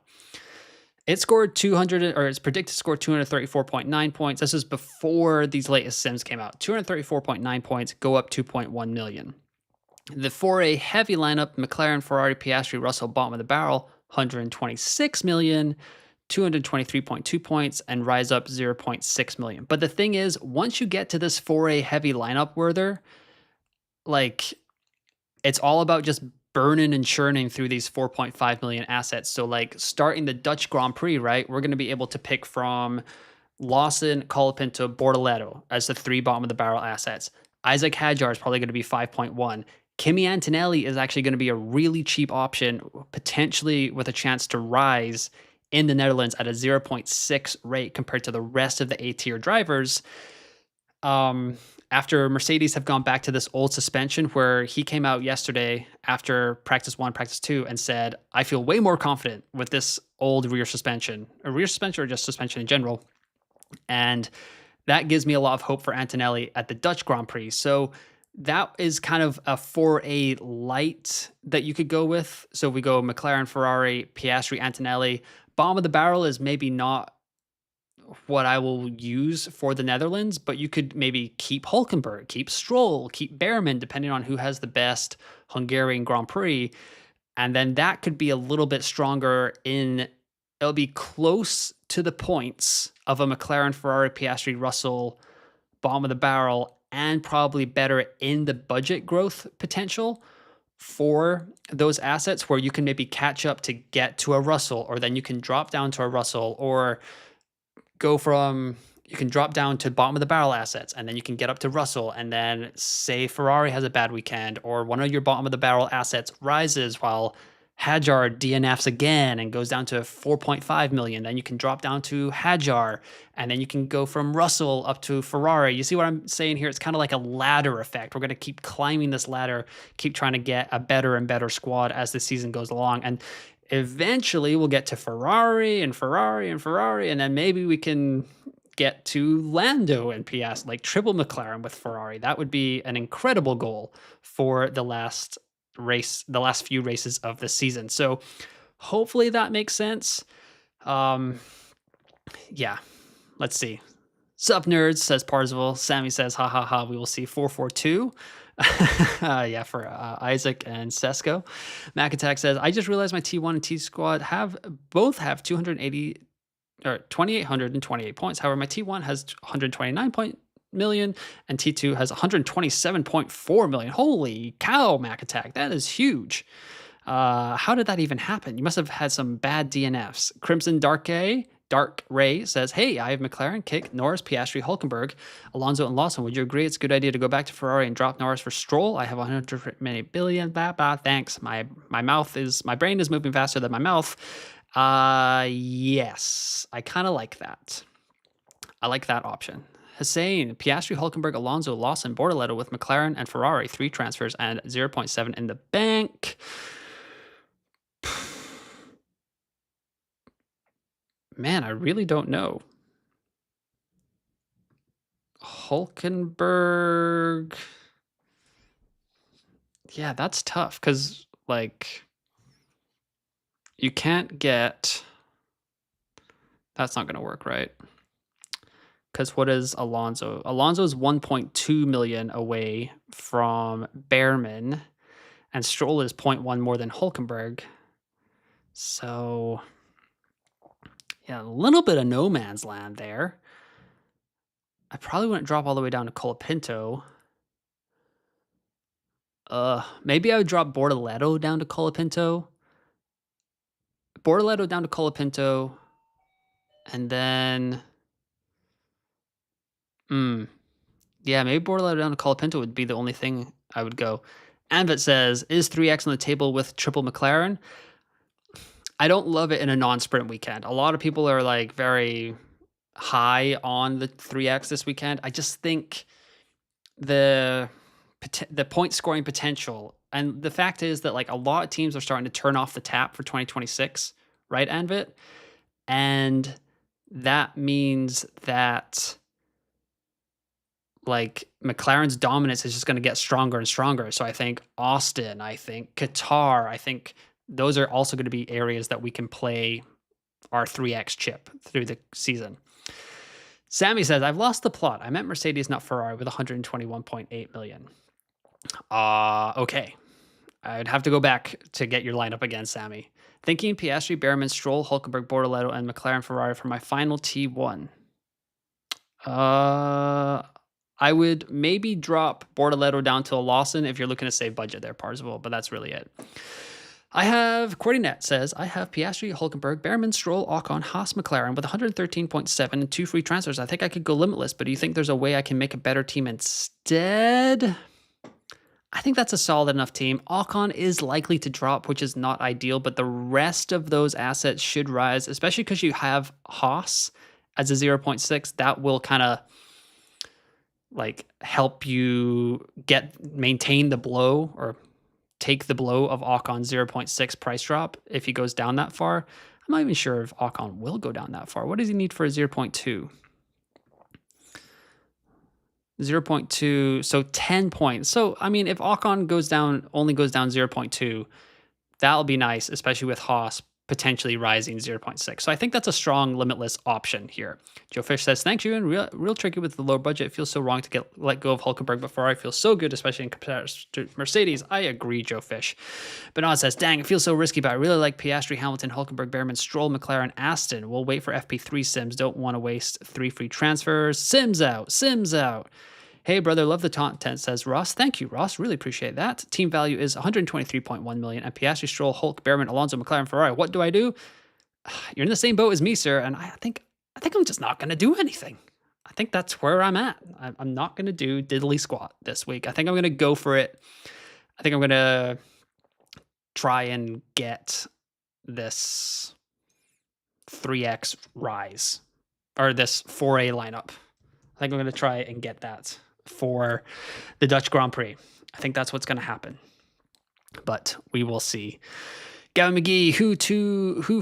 It scored 200, or it's predicted to score 234.9 points. This is before these latest sims came out. 234.9 points, go up 2.1 million. The 4A heavy lineup, McLaren, Ferrari, Piastri, Russell, bottom of the barrel, 126 million, 223.2 points, and rise up 0.6 million. But the thing is, once you get to this 4A heavy lineup, Werther, like, it's all about just burning and churning through these 4.5 million assets. So like starting the Dutch Grand Prix, right? We're going to be able to pick from Lawson, Colapinto, Bortoleto as the 3 bottom of the barrel assets. Isaac Hadjar is probably going to be 5.1. Kimi Antonelli is actually going to be a really cheap option, potentially with a chance to rise in the Netherlands at a 0.6 rate compared to the rest of the A-tier drivers. And after Mercedes have gone back to this old suspension where he came out yesterday after practice 1, practice 2 and said, I feel way more confident with this old rear suspension or just suspension in general. And that gives me a lot of hope for Antonelli at the Dutch Grand Prix. So that is kind of a 4A light that you could go with. So if we go McLaren, Ferrari, Piastri, Antonelli. Bottom of the barrel is maybe not what I will use for the Netherlands, but you could maybe keep Hulkenberg, keep Stroll, keep Bearman, depending on who has the best Hungarian Grand Prix. And then that could be a little bit stronger it'll be close to the points of a McLaren, Ferrari, Piastri, Russell, bottom of the barrel, and probably better in the budget growth potential for those assets where you can maybe catch up to get to a Russell, or then you can drop down to a Russell, or you can drop down to bottom of the barrel assets, and then you can get up to Russell, and then say Ferrari has a bad weekend, or one of your bottom of the barrel assets rises while Hadjar DNFs again and goes down to 4.5 million. Then you can drop down to Hadjar, and then you can go from Russell up to Ferrari. You see what I'm saying here? It's kind of like a ladder effect. We're going to keep climbing this ladder, keep trying to get a better and better squad as the season goes along. And eventually we'll get to Ferrari, and then maybe we can get to Lando and Piastri, like triple McLaren with Ferrari. That would be an incredible goal for the last few races of the season. So hopefully that makes sense. Yeah, let's see. Sup nerds, says Parzival. Sammy says, ha ha ha, we will see 442. Yeah, for Isaac and Sesko. Mac Attack says, I just realized my T1 and T squad both have 2,828 points. However, my T1 has 129 million and T2 has 127.4 million. Holy cow, Mac Attack, that is huge. How did that even happen? You must have had some bad DNFs. Crimson Dark Ray says, hey, I have McLaren, Kick, Norris, Piastri, Hulkenberg, Alonso, and Lawson. Would you agree it's a good idea to go back to Ferrari and drop Norris for Stroll? I have 100 billion. Thanks. My brain is moving faster than my mouth. Yes, I kind of like that. I like that option. Hussein, Piastri, Hulkenberg, Alonso, Lawson, Bortoleto with McLaren and Ferrari, 3 transfers and 0.7 in the bank. Man, I really don't know. Hulkenberg. Yeah, that's tough because, like, you can't get... That's not going to work, right? Because what is Alonso? Alonso's 1.2 million away from Bearman, and Stroll is 0.1 more than Hulkenberg. So, yeah, a little bit of no man's land there. I probably wouldn't drop all the way down to Colapinto. Maybe I would drop Bortoleto down to Colapinto. And then... Yeah, maybe Bortoleto down to Colapinto would be the only thing I would go. Anvit says, is 3X on the table with triple McLaren? I don't love it in a non-sprint weekend. A lot of people are like very high on the 3X this weekend. I just think the point scoring potential, and the fact is that like a lot of teams are starting to turn off the tap for 2026, right, Anvit? And that means that like McLaren's dominance is just going to get stronger and stronger. So I think Austin, I think Qatar, I think those are also going to be areas that we can play our 3X chip through the season. Sammy says, I've lost the plot. I meant Mercedes, not Ferrari, with 121.8 million. Okay. I'd have to go back to get your lineup again, Sammy. Thinking Piastri, Bearman, Stroll, Hulkenberg, Bortoleto, and McLaren, Ferrari for my final T1. I would maybe drop Bortoleto down to a Lawson if you're looking to save budget there, Parzival, but that's really it. I have, QWERTYNET says, I have Piastri, Hulkenberg, Bearman, Stroll, Ocon, Haas, McLaren with 113.7 and 2 free transfers. I think I could go Limitless, but do you think there's a way I can make a better team instead? I think that's a solid enough team. Ocon is likely to drop, which is not ideal, but the rest of those assets should rise, especially because you have Haas as a 0.6. That will kind of like help you maintain the blow or take the blow of Ocon's 0.6 price drop if he goes down that far. I'm not even sure if Ocon will go down that far. What does he need for a 0.2? 0.2, so 10 points. So, I mean, if Ocon only goes down 0.2, that'll be nice, especially with Haas potentially rising 0.6. So I think that's a strong Limitless option here. Joe Fish says, thanks, you, and real tricky with the low budget. It feels so wrong to let go of Hulkenberg, but Ferrari feels so good, especially in comparison to Mercedes. I agree, Joe Fish. Bernard says, dang, it feels so risky, but I really like Piastri, Hamilton, Hulkenberg, Bearman, Stroll, McLaren, Aston. We'll wait for FP3 sims. Don't want to waste 3 free transfers. Sims out. Sims out. Hey, brother, love the content, says Ross. Thank you, Ross. Really appreciate that. Team value is 123.1 million. And Piastri, Stroll, Hulk, Bearman, Alonso, McLaren, Ferrari. What do I do? You're in the same boat as me, sir. And I think I'm just not going to do anything. I think that's where I'm at. I'm not going to do diddly squat this week. I think I'm going to go for it. I think I'm going to try and get this 3x rise or this 4A lineup. I think I'm going to try and get that for the Dutch Grand Prix. I think that's what's going to happen, but we will see. Gavin McGee, who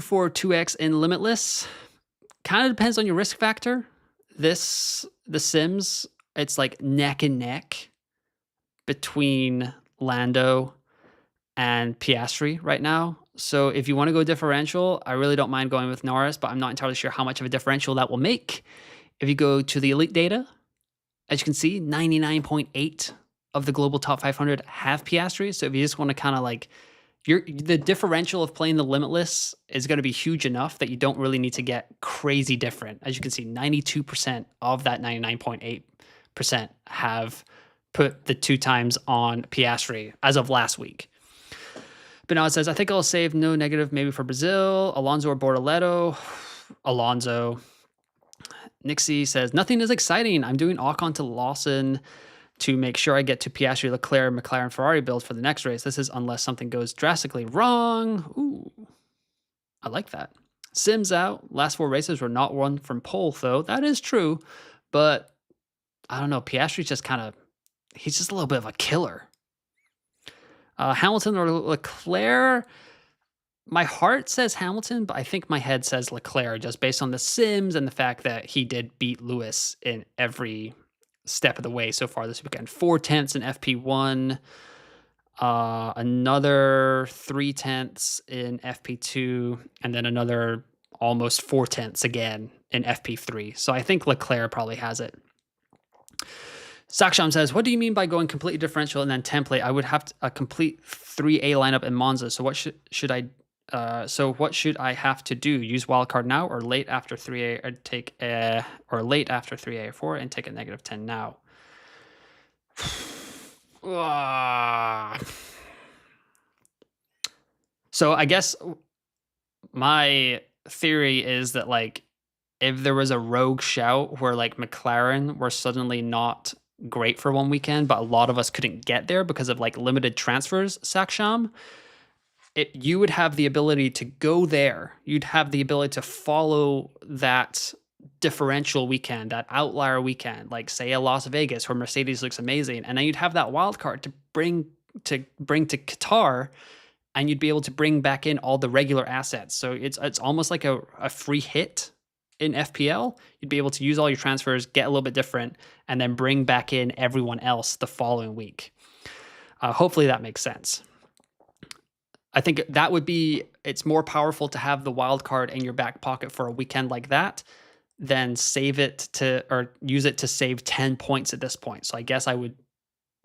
for 2x in Limitless? Kind of depends on your risk factor. The Sims, it's like neck and neck between Lando and Piastri right now. So if you want to go differential, I really don't mind going with Norris, but I'm not entirely sure how much of a differential that will make. If you go to the elite data, as you can see, 99.8 of the global top 500 have Piastri. So if you just want to kind of like, the differential of playing the Limitless is going to be huge enough that you don't really need to get crazy different. As you can see, 92% of that 99.8% have put the 2 times on Piastri as of last week. Bernard says, I think I'll save no negative maybe for Brazil, Alonso or Bortoletto. Alonso. Nixie says, nothing is exciting. I'm doing Ocon to Lawson to make sure I get to Piastri, Leclerc, McLaren, Ferrari build for the next race. This is unless something goes drastically wrong. Ooh, I like that. Sims out. Last 4 races were not won from pole, though. That is true. But I don't know. Piastri's just he's just a little bit of a killer. Hamilton or Leclerc? My heart says Hamilton, but I think my head says Leclerc just based on the Sims and the fact that he did beat Lewis in every step of the way so far this weekend. 4/10 in FP1, another 3/10 in FP2, and then another almost 4/10 again in FP3. So I think Leclerc probably has it. Saksham says, what do you mean by going completely differential and then template? I would have a complete 3A lineup in Monza. So what should I what should I have to do? Use wildcard now or late after 3A or late after 3A or 4 and take a -10 now? So I guess my theory is that like if there was a rogue shout where like McLaren were suddenly not great for one weekend, but a lot of us couldn't get there because of like limited transfers, Saksham, you would have the ability to go there. You'd have the ability to follow that differential weekend, that outlier weekend, like say a Las Vegas where Mercedes looks amazing. And then you'd have that wild card to bring to Qatar, and you'd be able to bring back in all the regular assets. So it's almost like a free hit in FPL. You'd be able to use all your transfers, get a little bit different, and then bring back in everyone else the following week. Hopefully that makes sense. I think that would be, it's more powerful to have the wild card in your back pocket for a weekend like that than save it to, or use it to save 10 points at this point. So I guess I would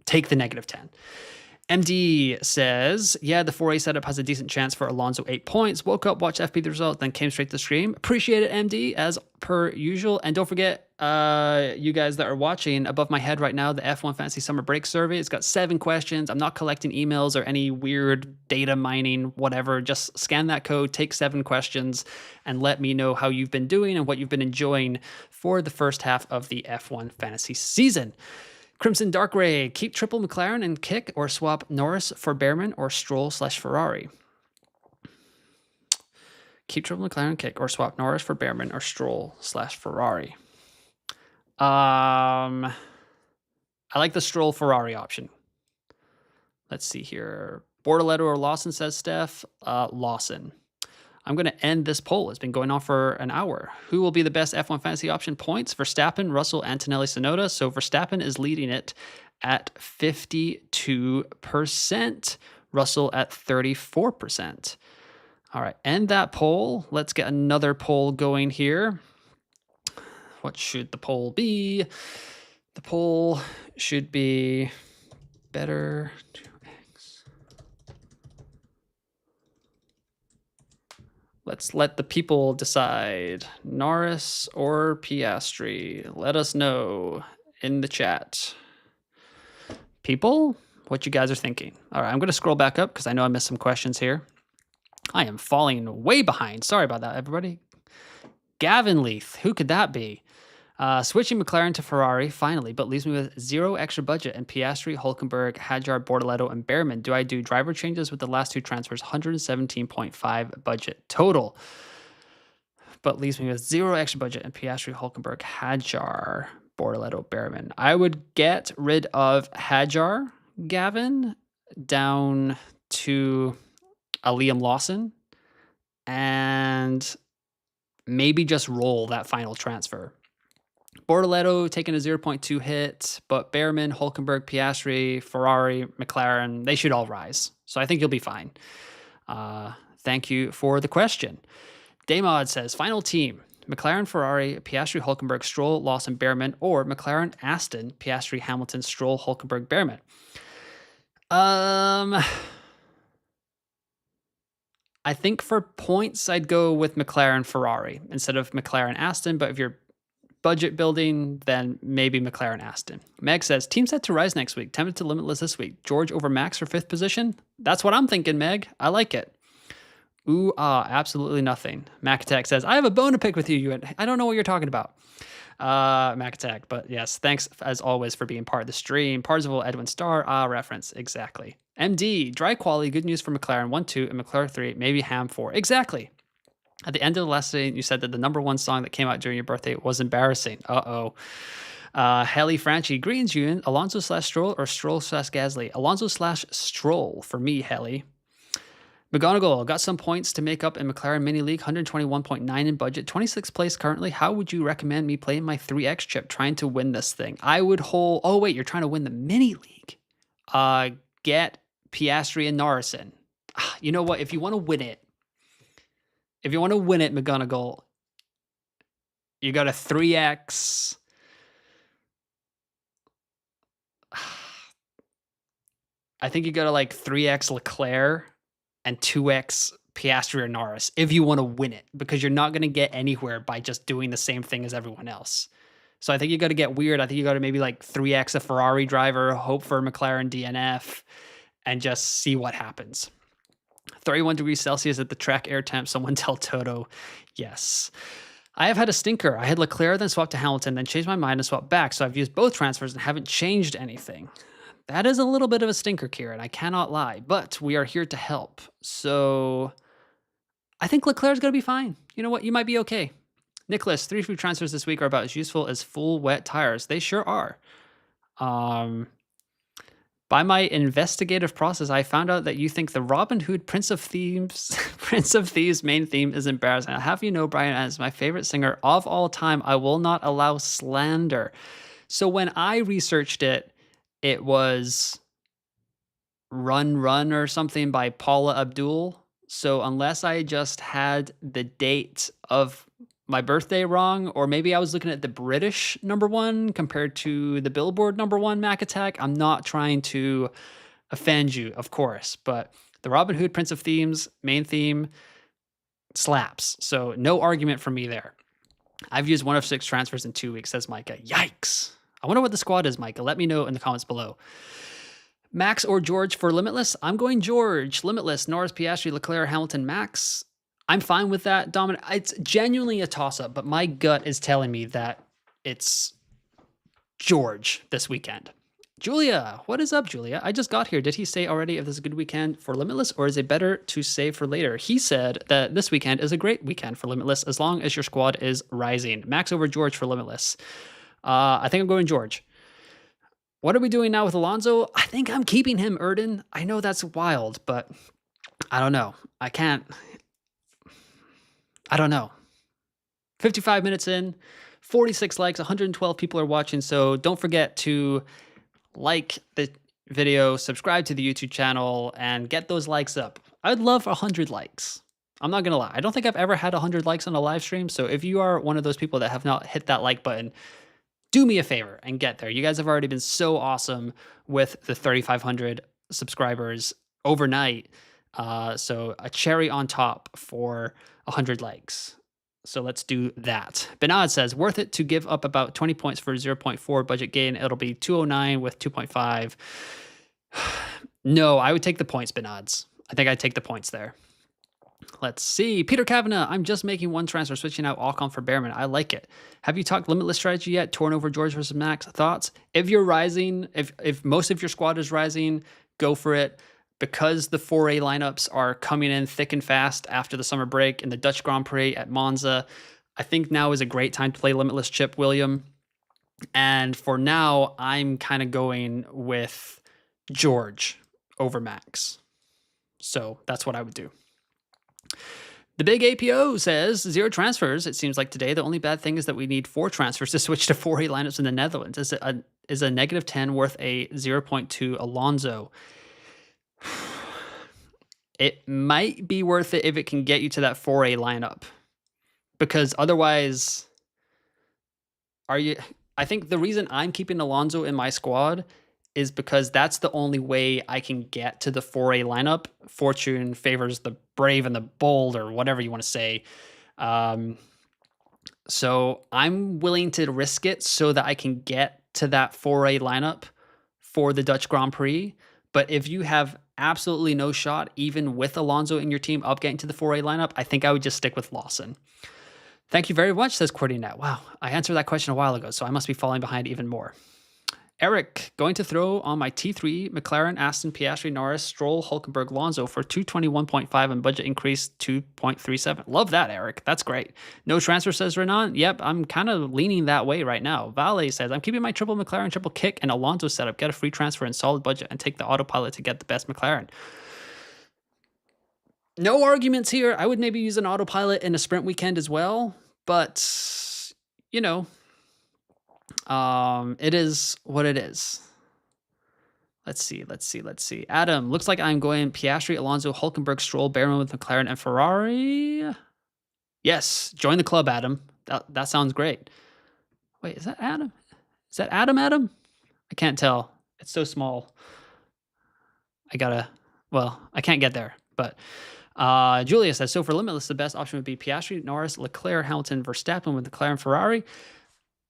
take the -10. MD says, yeah, the 4A setup has a decent chance for Alonso 8 points. Woke up, watched FP the result, then came straight to the stream. Appreciate it, MD, as per usual. And don't forget, you guys that are watching, above my head right now, the F1 Fantasy Summer Break Survey. It's got 7 questions. I'm not collecting emails or any weird data mining, whatever. Just scan that code, take 7 questions, and let me know how you've been doing and what you've been enjoying for the first half of the F1 Fantasy season. Crimson Dark Ray, keep triple McLaren and kick or swap Norris for Bearman or Stroll/Ferrari. Keep triple McLaren kick or swap Norris for Bearman or Stroll/Ferrari. I like the Stroll Ferrari option. Let's see here. Bortoleto or Lawson, says Steph. Lawson. I'm going to end this poll. It's been going on for an hour. Who will be the best F1 fantasy option? Points: Verstappen, Russell, Antonelli, Tsunoda. So Verstappen is leading it at 52%. Russell at 34%. All right, end that poll. Let's get another poll going here. What should the poll be? The poll should be better. Let's let the people decide. Norris or Piastri? Let us know in the chat. People, what you guys are thinking. All right, I'm going to scroll back up because I know I missed some questions here. I am falling way behind. Sorry about that, everybody. Gavin Leith, who could that be? Switching McLaren to Ferrari, finally, but leaves me with 0 extra budget and Piastri, Hülkenberg, Hadjar, Bortoleto, and Bearman. Do I do driver changes with the last 2 transfers? 117.5 budget total. But leaves me with 0 extra budget and Piastri, Hülkenberg, Hadjar, Bortoleto, Bearman. I would get rid of Hadjar, Gavin, down to a Liam Lawson, and maybe just roll that final transfer. Bortoleto taking a 0.2 hit, but Bearman, Hülkenberg, Piastri, Ferrari, McLaren, they should all rise. So I think you'll be fine. Thank you for the question. Daymod says, final team: McLaren, Ferrari, Piastri, Hülkenberg, Stroll, Lawson, Bearman, or McLaren, Aston, Piastri, Hamilton, Stroll, Hülkenberg, Bearman. I think for points, I'd go with McLaren, Ferrari instead of McLaren, Aston, but if you're budget building, then maybe McLaren, Aston. Meg says, team set to rise next week. Tempted to Limitless this week. George over Max for 5th position? That's what I'm thinking, Meg. I like it. Ooh, absolutely nothing. Mac Attack says, I have a bone to pick with you. I don't know what you're talking about. Mac Attack, but yes, thanks as always for being part of the stream. Parzival, Edwin Starr, reference, exactly. MD, dry quality, good news for McLaren 1-2 and McLaren 3, maybe Ham 4. Exactly. At the end of the last day, you said that the #1 song that came out during your birthday was embarrassing. Helly Franchi, greens you, Alonso/Stroll or Stroll/Gasly? Alonso/Stroll for me, Helly. McGonagall got some points to make up in McLaren Mini League, 121.9 in budget, 26th place currently. How would you recommend me playing my 3X chip trying to win this thing? I would hold... Oh, wait, you're trying to win the Mini League. Get Piastri and Norris in. You know what? If you want to win it, McGonagall, you got a 3X. I think you got to like 3X Leclerc and 2X Piastri or Norris if you want to win it, because you're not going to get anywhere by just doing the same thing as everyone else. So I think you got to get weird. I think you got to maybe like 3X a Ferrari driver, hope for McLaren DNF, and just see what happens. 31 degrees Celsius at the track air temp. Someone tell Toto. Yes. I have had a stinker. I had Leclerc, then swapped to Hamilton, then changed my mind and swapped back. So I've used both transfers and haven't changed anything. That is a little bit of a stinker, Kieran. I cannot lie, but we are here to help. So I think Leclerc's going to be fine. You know what? You might be okay. Nicholas, 3 free transfers this week are about as useful as full wet tires. They sure are. By my investigative process, I found out that you think the Robin Hood Prince of Thieves main theme is embarrassing. I'll have you know, Brian is my favorite singer of all time. I will not allow slander. So when I researched it, it was Run Run or something by Paula Abdul. So unless I just had the date of my birthday wrong, or maybe I was looking at the British #1 compared to the Billboard #1 Mac Attack. I'm not trying to offend you, of course, but the Robin Hood Prince of Thieves main theme slaps. So no argument from me there. I've used 1 of 6 transfers in 2 weeks, says Micah. Yikes. I wonder what the squad is, Micah. Let me know in the comments below. Max or George for Limitless? I'm going George. Limitless, Norris, Piastri, Leclerc, Hamilton, Max. I'm fine with that, Dominic. It's genuinely a toss-up, but my gut is telling me that it's George this weekend. Julia, what is up, Julia? I just got here. Did he say already if this is a good weekend for Limitless, or is it better to save for later? He said that this weekend is a great weekend for Limitless as long as your squad is rising. Max over George for Limitless. I think I'm going George. What are we doing now with Alonso? I think I'm keeping him, Erden. I know that's wild, but I don't know. I don't know. 55 minutes in, 46 likes, 112 people are watching. So don't forget to like the video, subscribe to the YouTube channel, and get those likes up. I'd love 100 likes. I'm not going to lie. I don't think I've ever had 100 likes on a live stream. So if you are one of those people that have not hit that like button, do me a favor and get there. You guys have already been so awesome with the 3,500 subscribers overnight. So a cherry on top for 100 likes. So let's do that. Benad says, worth it to give up about 20 points for 0.4 budget gain. It'll be 209 with 2.5. No, I would take the points, Benads. I think I'd take the points there. Let's see. Peter Kavanagh, I'm just making one transfer, switching out Ocon for Bearman. I like it. Have you talked Limitless strategy yet? Torn over George versus Max. Thoughts? If you're rising, if most of your squad is rising, go for it. Because the 4A lineups are coming in thick and fast after the summer break in the Dutch Grand Prix at Monza, I think now is a great time to play Limitless Chip William. And for now, I'm kind of going with George over Max. So that's what I would do. The big APO says 0 transfers. It seems like today the only bad thing is that we need 4 transfers to switch to 4A lineups in the Netherlands. Is a negative 10 worth a 0.2 Alonso? It might be worth it if it can get you to that 4A lineup, because otherwise, I think the reason I'm keeping Alonso in my squad is because that's the only way I can get to the 4A lineup. Fortune favors the brave and the bold, or whatever you want to say. So I'm willing to risk it so that I can get to that 4A lineup for the Dutch Grand Prix. But if you have absolutely no shot, even with Alonso in your team up getting to the 4A lineup, I think I would just stick with Lawson. Thank you very much, says QWERTYNet. Wow, I answered that question a while ago, so I must be falling behind even more. Eric, going to throw on my T3, McLaren, Aston, Piastri, Norris, Stroll, Hulkenberg, Lonzo for 221.5 and budget increase 2.37. Love that, Eric. That's great. No transfer, says Renan. Yep, I'm kind of leaning that way right now. Vale says, I'm keeping my triple McLaren, triple kick, and Alonso setup. Get a free transfer and solid budget and take the autopilot to get the best McLaren. No arguments here. I would maybe use an autopilot in a sprint weekend as well, but, you know, it is what it is. Let's see. Adam, looks like I'm going Piastri, Alonso, Hulkenberg, Stroll, Bearman with McLaren and Ferrari. Yes, join the club, Adam. That sounds great. Wait, is that Adam? Is that Adam? I can't tell. It's so small. I can't get there, but Julia says, so for Limitless, the best option would be Piastri, Norris, Leclerc, Hamilton, Verstappen with McLaren, Ferrari.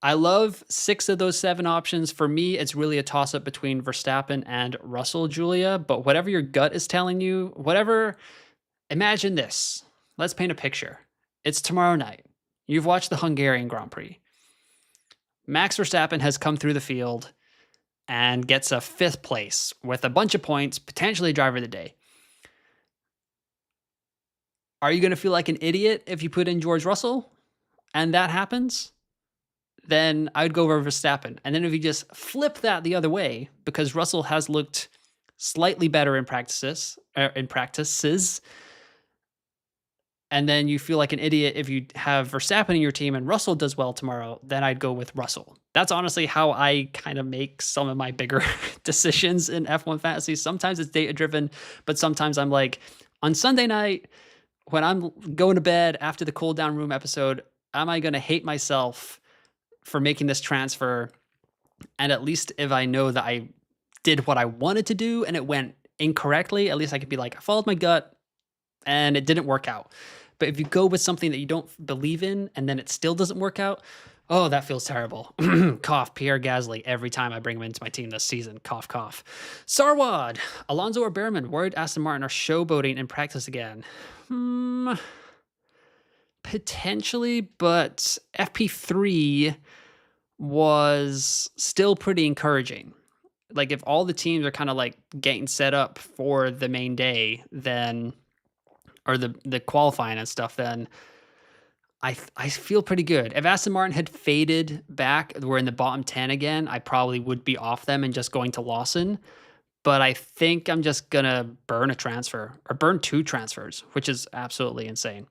I love 6 of those 7 options. For me, it's really a toss-up between Verstappen and Russell, Julia. But whatever your gut is telling you, imagine this. Let's paint a picture. It's tomorrow night. You've watched the Hungarian Grand Prix. Max Verstappen has come through the field and gets a 5th place with a bunch of points, potentially driver of the day. Are you going to feel like an idiot if you put in George Russell and that happens? Then I'd go over Verstappen. And then if you just flip that the other way, because Russell has looked slightly better in practices, and then you feel like an idiot if you have Verstappen in your team and Russell does well tomorrow, then I'd go with Russell. That's honestly how I kind of make some of my bigger decisions in F1 Fantasy. Sometimes it's data-driven, but sometimes I'm like, on Sunday night, when I'm going to bed after the Cool Down Room episode, am I going to hate myself for making this transfer? And at least if I know that I did what I wanted to do and it went incorrectly, at least I could be like, I followed my gut and it didn't work out. But if you go with something that you don't believe in and then it still doesn't work out, oh, that feels terrible. Cough, Pierre Gasly, every time I bring him into my team this season. Cough, cough. Sarwad, Alonso or Bearman, worried Aston Martin are showboating in practice again. Potentially, but FP3 was still pretty encouraging. Like if all the teams are kind of like getting set up for the main day, then, or the qualifying and stuff, then I feel pretty good. If Aston Martin had faded back, we're in the bottom 10 again, I probably would be off them and just going to Lawson. But I think I'm just gonna burn a transfer or burn 2 transfers, which is absolutely insane.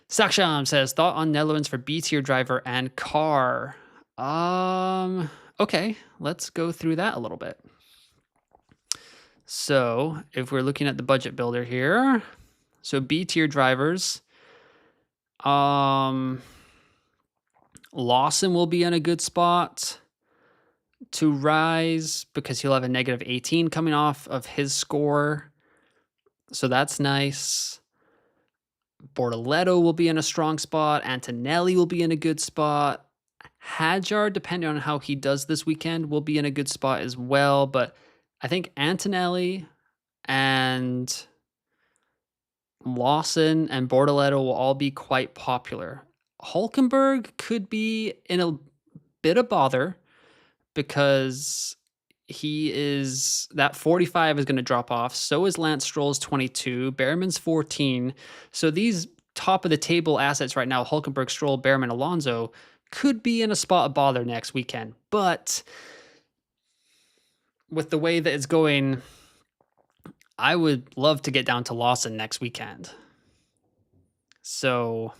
Saksham says, thought on Netherlands for B tier driver and car. Okay, let's go through that a little bit. So if we're looking at the budget builder here, so B tier drivers, Lawson will be in a good spot to rise because he'll have a negative 18 coming off of his score. So that's nice. Bortoletto will be in a strong spot. Antonelli will be in a good spot. Hadjar, depending on how he does this weekend, will be in a good spot as well. But I think Antonelli and Lawson and Bortoletto will all be quite popular. Hulkenberg could be in a bit of bother because he is, that 45 is going to drop off. So is Lance Stroll's 22, Bearman's 14. So these top of the table assets right now, Hulkenberg, Stroll, Bearman, Alonso, could be in a spot of bother next weekend. But with the way that it's going, I would love to get down to Lawson next weekend. So,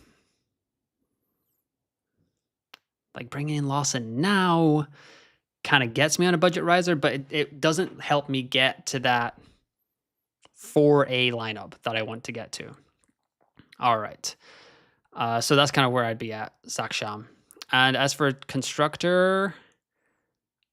like, bringing in Lawson now kind of gets me on a budget riser, but it doesn't help me get to that 4A lineup that I want to get to. All right. So that's kind of where I'd be at, Saksham. And as for constructor,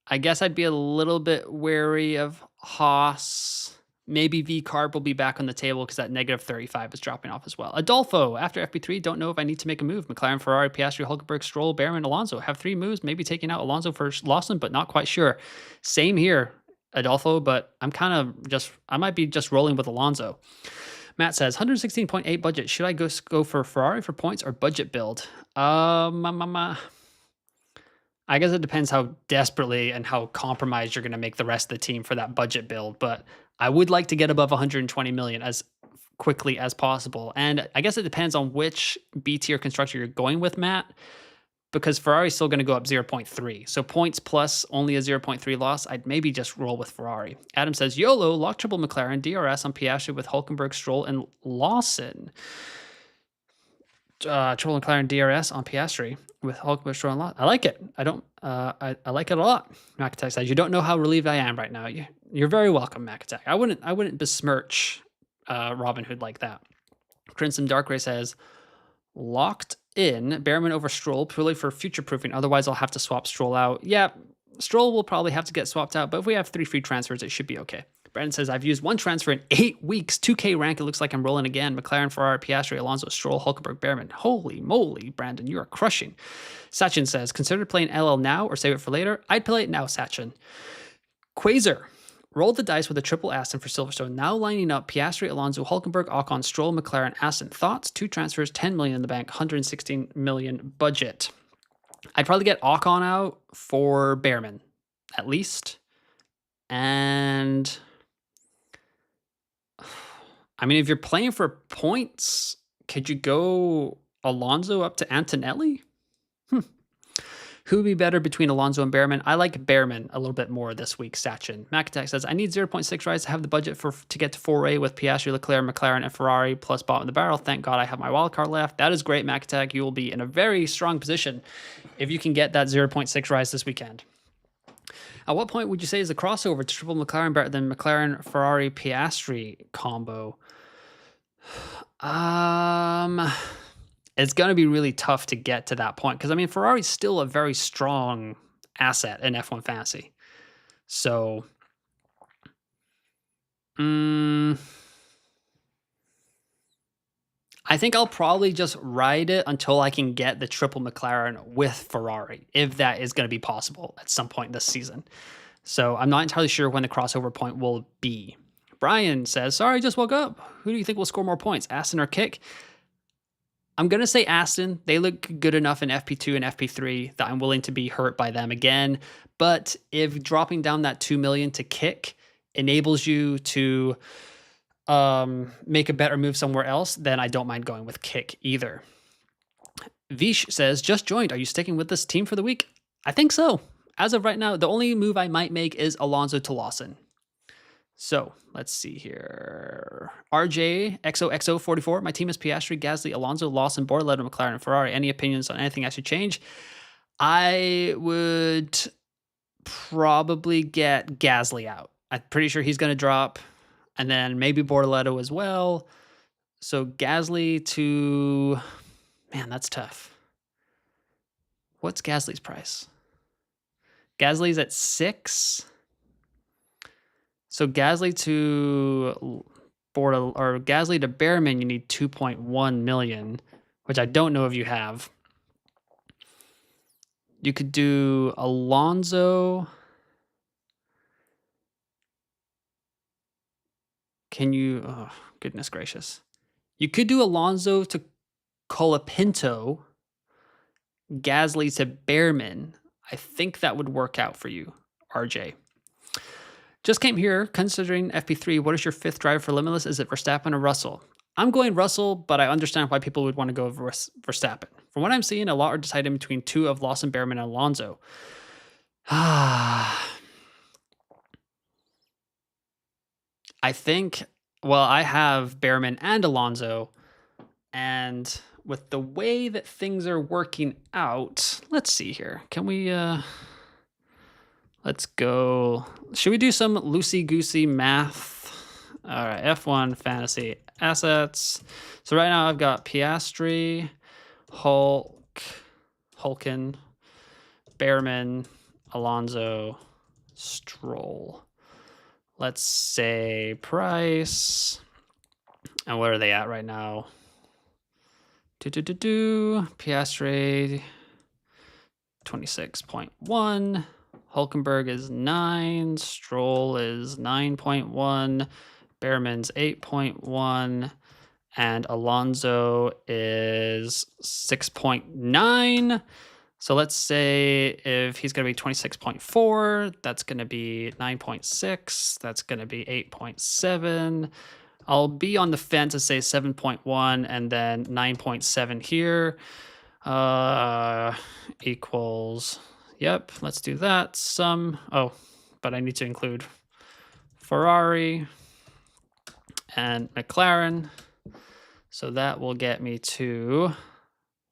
I guess I'd be a little bit wary of Haas. Maybe V-Carb will be back on the table because that negative 35 is dropping off as well. Adolfo, after FP3, don't know if I need to make a move. McLaren, Ferrari, Piastri, Hulkenberg, Stroll, Bearman, Alonso. Have 3 moves, maybe taking out Alonso for Lawson, but not quite sure. Same here, Adolfo, but I'm kind of just, I might be just rolling with Alonso. Matt says, 116.8 budget. Should I go for Ferrari for points or budget build? I guess it depends how desperately and how compromised you're going to make the rest of the team for that budget build, but I would like to get above 120 million as quickly as possible. And I guess it depends on which B tier constructor you're going with, Matt, because Ferrari's still going to go up 0.3. So points plus only a 0.3 loss, I'd maybe just roll with Ferrari. Adam says, YOLO, lock triple McLaren, DRS on Piastri with Hulkenberg, Stroll, and Lawson. Triple McLaren DRS on Piastri with Hulkenberg, Stroll, and Lawson. I like it. I like it a lot. Makatek says, you don't know how relieved I am right now. You're very welcome, Makatek. I wouldn't besmirch Robin Hood like that. Crimson Darkray says, locked in Bearman over Stroll purely for future proofing. Otherwise, I'll have to swap Stroll out. Yeah, Stroll will probably have to get swapped out, but if we have 3 free transfers, it should be okay. Brandon says, I've used 1 transfer in 8 weeks. 2K rank. It looks like I'm rolling again. McLaren, Ferrari, Piastri, Alonso, Stroll, Hulkenberg, Bearman. Holy moly, Brandon, you are crushing. Sachin says, consider playing LL now or save it for later. I'd play it now, Sachin. Quasar. Rolled the dice with a triple Aston for Silverstone. Now lining up Piastri, Alonso, Hulkenberg, Ocon, Stroll, McLaren, Aston. Thoughts? 2 transfers, 10 million in the bank, 116 million budget. I'd probably get Ocon out for Bearman, at least. And I mean, if you're playing for points, could you go Alonso up to Antonelli? Who would be better between Alonso and Bearman? I like Bearman a little bit more this week, Sachin. Makatek says, I need 0.6 rise to have the budget to get to 4A with Piastri, Leclerc, McLaren, and Ferrari plus bottom of the barrel. Thank God I have my wildcard left. That is great, Makatek. You will be in a very strong position if you can get that 0.6 rise this weekend. At what point would you say is the crossover to triple McLaren better than McLaren, Ferrari, Piastri combo? It's going to be really tough to get to that point because, I mean, Ferrari's still a very strong asset in F1 Fantasy. So, I think I'll probably just ride it until I can get the triple McLaren with Ferrari, if that is going to be possible at some point this season. So I'm not entirely sure when the crossover point will be. Brian says, sorry, I just woke up. Who do you think will score more points, Aston or Kick? I'm going to say Aston. They look good enough in FP2 and FP3 that I'm willing to be hurt by them again. But if dropping down that 2 million to Kick enables you to make a better move somewhere else, then I don't mind going with Kick either. Vish says, just joined. Are you sticking with this team for the week? I think so. As of right now, the only move I might make is Alonso to Lawson. So let's see here. RJ XOXO44. My team is Piastri, Gasly, Alonso, Lawson, Bortoleto, McLaren, and Ferrari. Any opinions on anything I should change? I would probably get Gasly out. I'm pretty sure he's going to drop. And then maybe Bortoleto as well. So Gasly to... Man, that's tough. What's Gasly's price? Gasly's at 6. So Gasly to Gasly to Bearman, you need 2.1 million, which I don't know if you have. You could do Alonso. Can you? Oh, goodness gracious. You could do Alonso to Colapinto, Gasly to Bearman. I think that would work out for you, RJ. Just came here, considering FP3, what is your 5th driver for Limitless? Is it Verstappen or Russell? I'm going Russell, but I understand why people would want to go Verstappen. From what I'm seeing, a lot are decided between 2 of Lawson, Bearman, and Alonso. I think, well, I have Bearman and Alonso, and with the way that things are working out, let's see here. Can we... Let's go. Should we do some loosey-goosey math? All right, F1 fantasy assets. So right now I've got Piastri, Hulken, Bearman, Alonso, Stroll. Let's say price. And where are they at right now? Piastri, 26.1. Hulkenberg is 9, Stroll is 9.1, Bearman's 8.1, and Alonso is 6.9. So let's say if he's going to be 26.4, that's going to be 9.6, that's going to be 8.7. I'll be on the fence to say 7.1 and then 9.7 here equals... Yep, let's do that. Oh, but I need to include Ferrari and McLaren. So that will get me to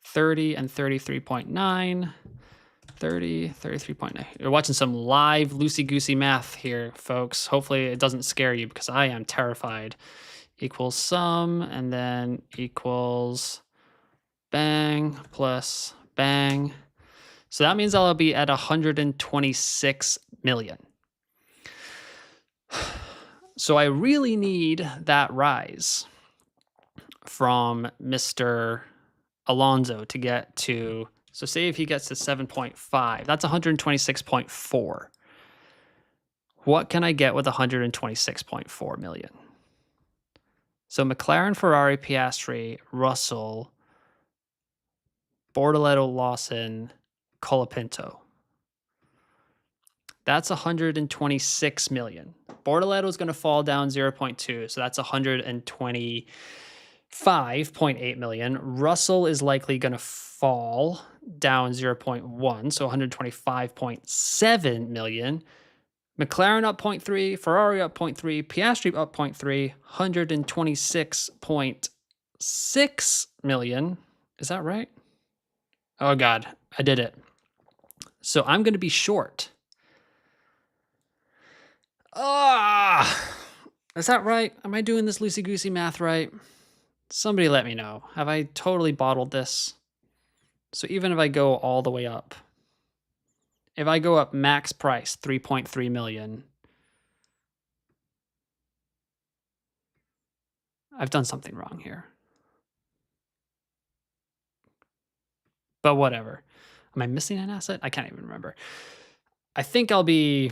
30 and 33.9. 30, 33.9. You're watching some live loosey-goosey math here, folks. Hopefully it doesn't scare you because I am terrified. Equals sum and then equals bang plus bang. So that means I'll be at 126 million. So I really need that rise from Mr. Alonso to get to, so say if he gets to 7.5, that's 126.4. What can I get with 126.4 million? So McLaren, Ferrari, Piastri, Russell, Bortoleto, Lawson, Colapinto. That's 126 million. Bortoleto is going to fall down 0.2, so that's 125.8 million. Russell is likely going to fall down 0.1, so 125.7 million. McLaren up 0.3, Ferrari up 0.3, Piastri up 0.3, 126.6 million. Is that right? Oh God, I did it. So I'm going to be short. Is that right? Am I doing this loosey-goosey math right? Somebody let me know. Have I totally bottled this? So even if I go all the way up, if I go up max price, 3.3 million, I've done something wrong here. But whatever. Am I missing an asset? I can't even remember. I think I'll be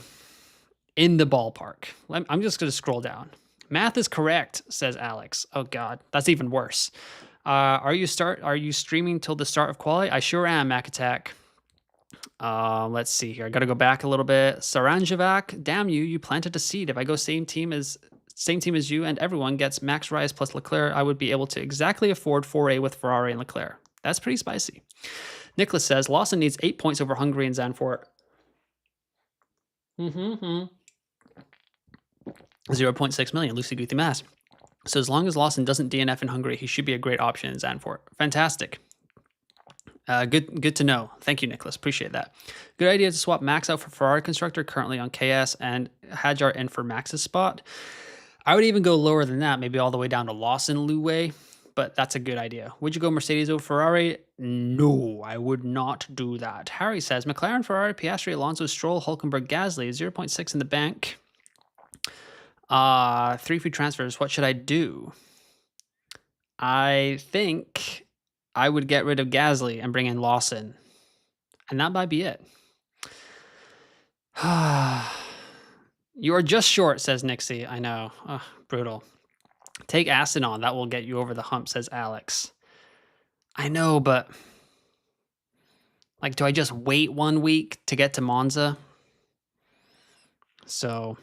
in the ballpark. I'm just going to scroll down. Math is correct, says Alex. Oh God, that's even worse. Are you streaming till the start of quali? I sure am, Mac Attack. Let's see here. I got to go back a little bit. Saranjavac, damn you! You planted a seed. If I go same team as you and everyone gets Max Rise plus Leclerc, I would be able to exactly afford 4A with Ferrari and Leclerc. That's pretty spicy. Nicholas says, Lawson needs 8 points over Hungary and Zandvoort. 0.6 million, loosey-goosey mass. So as long as Lawson doesn't DNF in Hungary, he should be a great option in Zandvoort. Fantastic. Good to know. Thank you, Nicholas. Appreciate that. Good idea to swap Max out for Ferrari constructor, currently on KS, and Hajar in for Max's spot. I would even go lower than that, maybe all the way down to Lawson, Luwei, but that's a good idea. Would you go Mercedes over Ferrari? No, I would not do that. Harry says, McLaren, Ferrari, Piastri, Alonso, Stroll, Hülkenberg, Gasly, 0.6 in the bank. 3 free transfers. What should I do? I think I would get rid of Gasly and bring in Lawson. And that might be it. You are just short, says Nixie. I know. Brutal. Take Aston on. That will get you over the hump, says Alex. I know, but like, do I just wait 1 week to get to Monza? So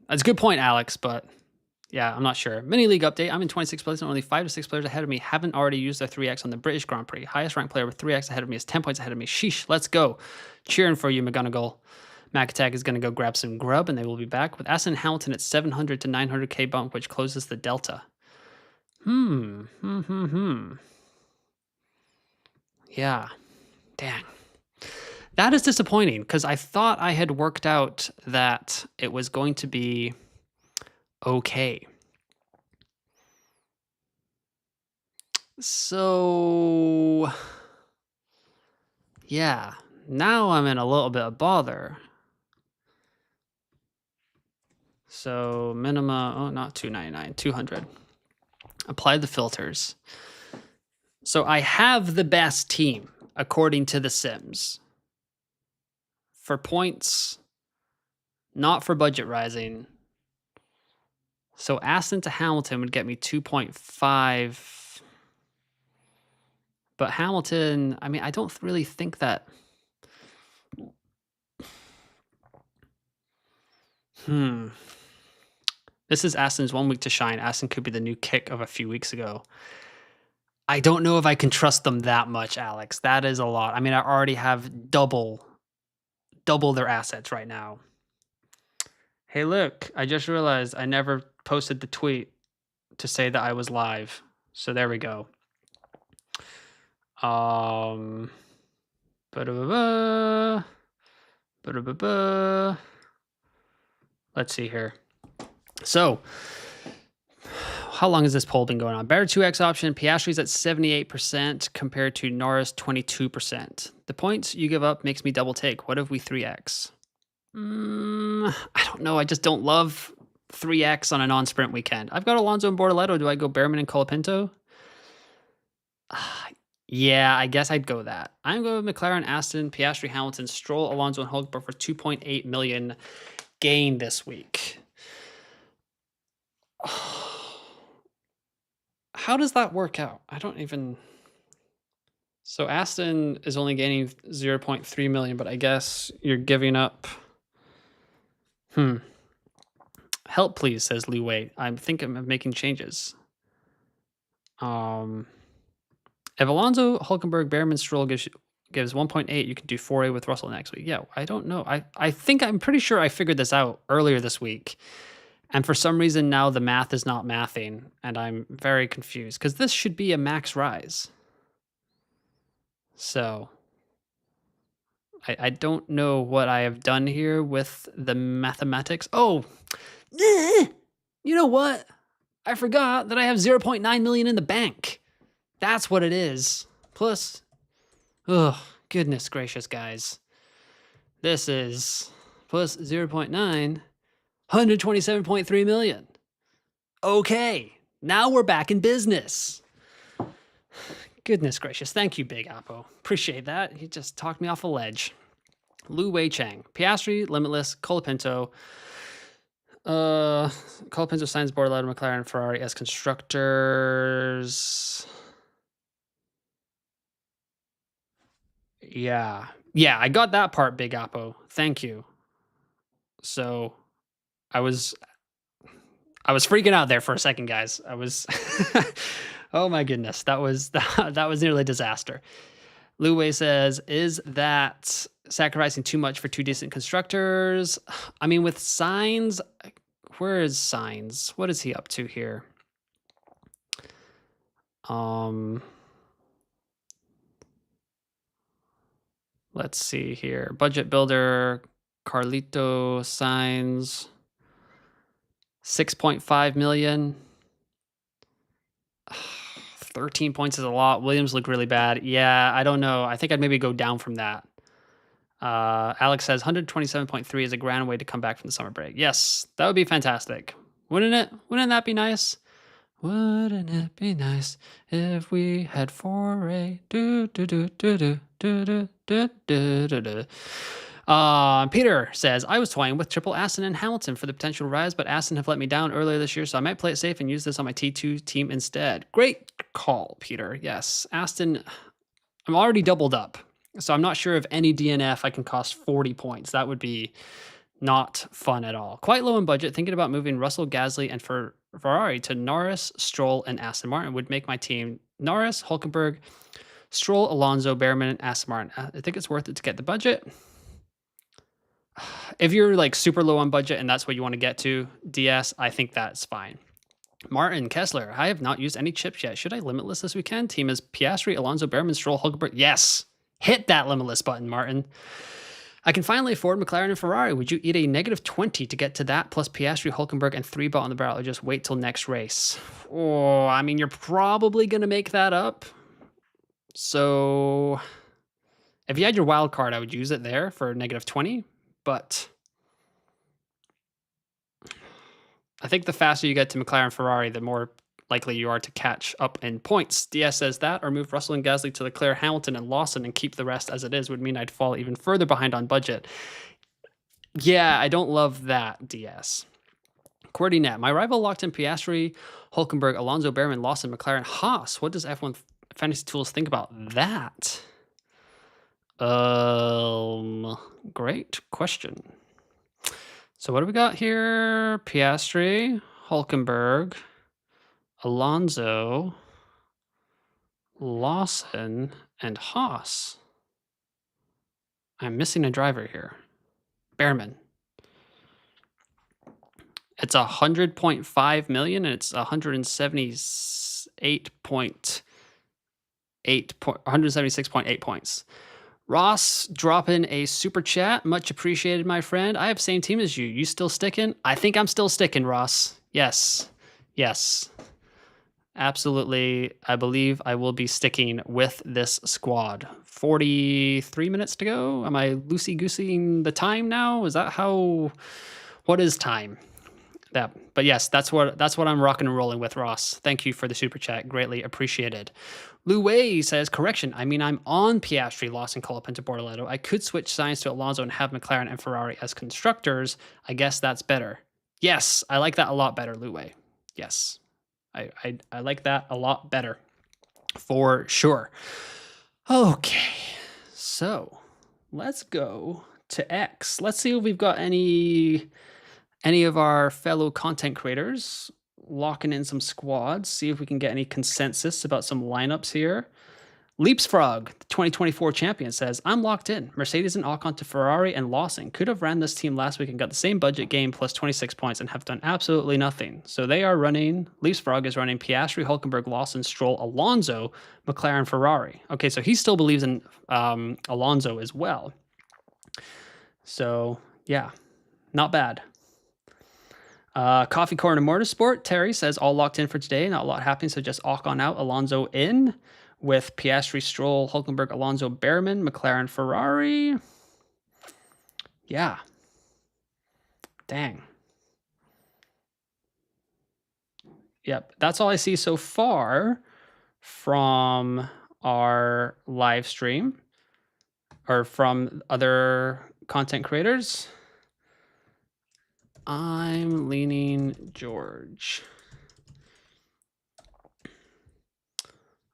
that's a good point, Alex, but yeah, I'm not sure. Mini league update. I'm in 26th place and only 5 to 6 players ahead of me haven't already used their 3x on the British Grand Prix. Highest ranked player with 3x ahead of me is 10 points ahead of me. Sheesh, let's go. Cheering for you, McGonagall. Mac Attack is going to go grab some grub, and they will be back with Aston Hamilton at 700 to 900k bump, which closes the delta. Yeah. Dang. That is disappointing, because I thought I had worked out that it was going to be okay. So, yeah. Now I'm in a little bit of bother. So minima, not 299, 200. Apply the filters. So I have the best team, according to the Sims. For points, not for budget rising. So Aston to Hamilton would get me 2.5. But Hamilton, I mean, I don't really think that... This is Aston's 1 week to shine. Aston could be the new kick of a few weeks ago. I don't know if I can trust them that much, Alex. That is a lot. I mean, I already have double their assets right now. Hey, look, I just realized I never posted the tweet to say that I was live. So there we go. Let's see here. So, how long has this poll been going on? Better 2x option. Piastri's at 78% compared to Norris 22%. The points you give up makes me double take. What if we 3x? I don't know. I just don't love 3x on a non-sprint weekend. I've got Alonso and Bortoleto. Do I go Bearman and Colapinto? Yeah, I guess I'd go that. I'm going with McLaren, Aston, Piastri, Hamilton, Stroll, Alonso, and Hülkenberg for 2.8 million gain this week. How does that work out? I don't even... So Aston is only gaining 0.3 million, but I guess you're giving up... Help, please, says Liu Wei. I'm thinking of making changes. If Alonso, Hülkenberg, Bearman, Stroll gives 1.8, you can do 4A with Russell next week. Yeah, I don't know. I'm pretty sure I figured this out earlier this week. And for some reason now the math is not mathing, and I'm very confused because this should be a max rise. So I don't know what I have done here with the mathematics. Oh, you know what? I forgot that I have 0.9 million in the bank. That's what it is. Plus, goodness gracious, guys. This is plus 0.9. 127.3 million. Okay, now we're back in business. Goodness gracious. Thank you, Big Appo. Appreciate that. He just talked me off a ledge. Lu Wei Chang. Piastri, Limitless, Colapinto. Colapinto signs Bortoleto, McLaren, and Ferrari as constructors. Yeah, I got that part, Big Appo. Thank you. So... I was freaking out there for a second, guys. I was Oh my goodness, that was that was nearly a disaster. Lu Wei says, "Is that sacrificing too much for two decent constructors?" I mean, with Signs, where is Signs? What is he up to here? Let's see here. Budget Builder, Carlito, Signs, 6.5 million. 13 points is a lot. Williams look really bad. Yeah, I don't know. I think I'd maybe go down from that. Alex says 127.3 is a grand way to come back from the summer break. Yes, that would be fantastic. Wouldn't it? Wouldn't that be nice? Wouldn't it be nice if we had 4A? Peter says, I was toying with triple Aston and Hamilton for the potential rise, but Aston have let me down earlier this year, so I might play it safe and use this on my T2 team instead. Great call, Peter. Yes, Aston, I'm already doubled up, so I'm not sure if any DNF I can cost 40 points. That would be not fun at all. Quite low in budget. Thinking about moving Russell, Gasly, and Ferrari to Norris, Stroll, and Aston Martin would make my team Norris, Hulkenberg, Stroll, Alonso, Bearman, and Aston Martin. I think it's worth it to get the budget. If you're like super low on budget and that's what you want to get to, DS, I think that's fine. Martin Kessler, I have not used any chips yet. Should I limitless this weekend? Team is Piastri, Alonso, Bearman, Stroll, Hulkenberg. Yes, hit that limitless button, Martin. I can finally afford McLaren and Ferrari. Would you eat a -20 to get to that plus Piastri, Hulkenberg, and 3 bot on the barrel, or just wait till next race? Oh, I mean, you're probably going to make that up. So if you had your wild card, I would use it there for -20. But I think the faster you get to McLaren Ferrari, the more likely you are to catch up in points. DS says that, or move Russell and Gasly to Leclerc, Hamilton, and Lawson and keep the rest as it is would mean I'd fall even further behind on budget. Yeah, I don't love that, DS. QWERTYNet, my rival locked in Piastri, Hulkenberg, Alonso, Bearman, Lawson, McLaren, Haas. What does F1 Fantasy Tools think about that? Great question. So what do we got here? Piastri, Hulkenberg, Alonso, Lawson, and Haas. I'm missing a driver here. Bearman. It's 100.5 million and it's 176.8 points. Ross dropping a super chat. Much appreciated, my friend. I have same team as you. You still sticking? I think I'm still sticking, Ross. Yes. Yes. Absolutely. I believe I will be sticking with this squad. 43 minutes to go. Am I loosey-gooseying the time now? Is that how... What is time? That, but yes, that's what I'm rocking and rolling with, Ross. Thank you for the super chat. Greatly appreciated. Lu Wei says, correction. I mean, I'm on Piastri, Lawson, Colapinto, Bortoleto. I could switch signs to Alonso and have McLaren and Ferrari as constructors. I guess that's better. Yes, I like that a lot better, Lu Wei. Yes, I like that a lot better, for sure. Okay, so let's go to X. Let's see if we've got any of our fellow content creators locking in some squads, see if we can get any consensus about some lineups here. Leapsfrog, the 2024 champion, says, I'm locked in. Mercedes and Ocon to Ferrari and Lawson. Could have ran this team last week and got the same budget game plus 26 points and have done absolutely nothing. So they are running, Leapsfrog is running Piastri, Hulkenberg, Lawson, Stroll, Alonso, McLaren, Ferrari. Okay, so he still believes in Alonso as well. So, yeah, not bad. Coffee Corner Motorsport, Terry says, all locked in for today. Not a lot happening, so just Ocon out, Alonso in. With Piastri, Stroll, Hulkenberg, Alonso, Bearman, McLaren, Ferrari. Yeah. Dang. Yep, that's all I see so far from our live stream or from other content creators. I'm leaning George.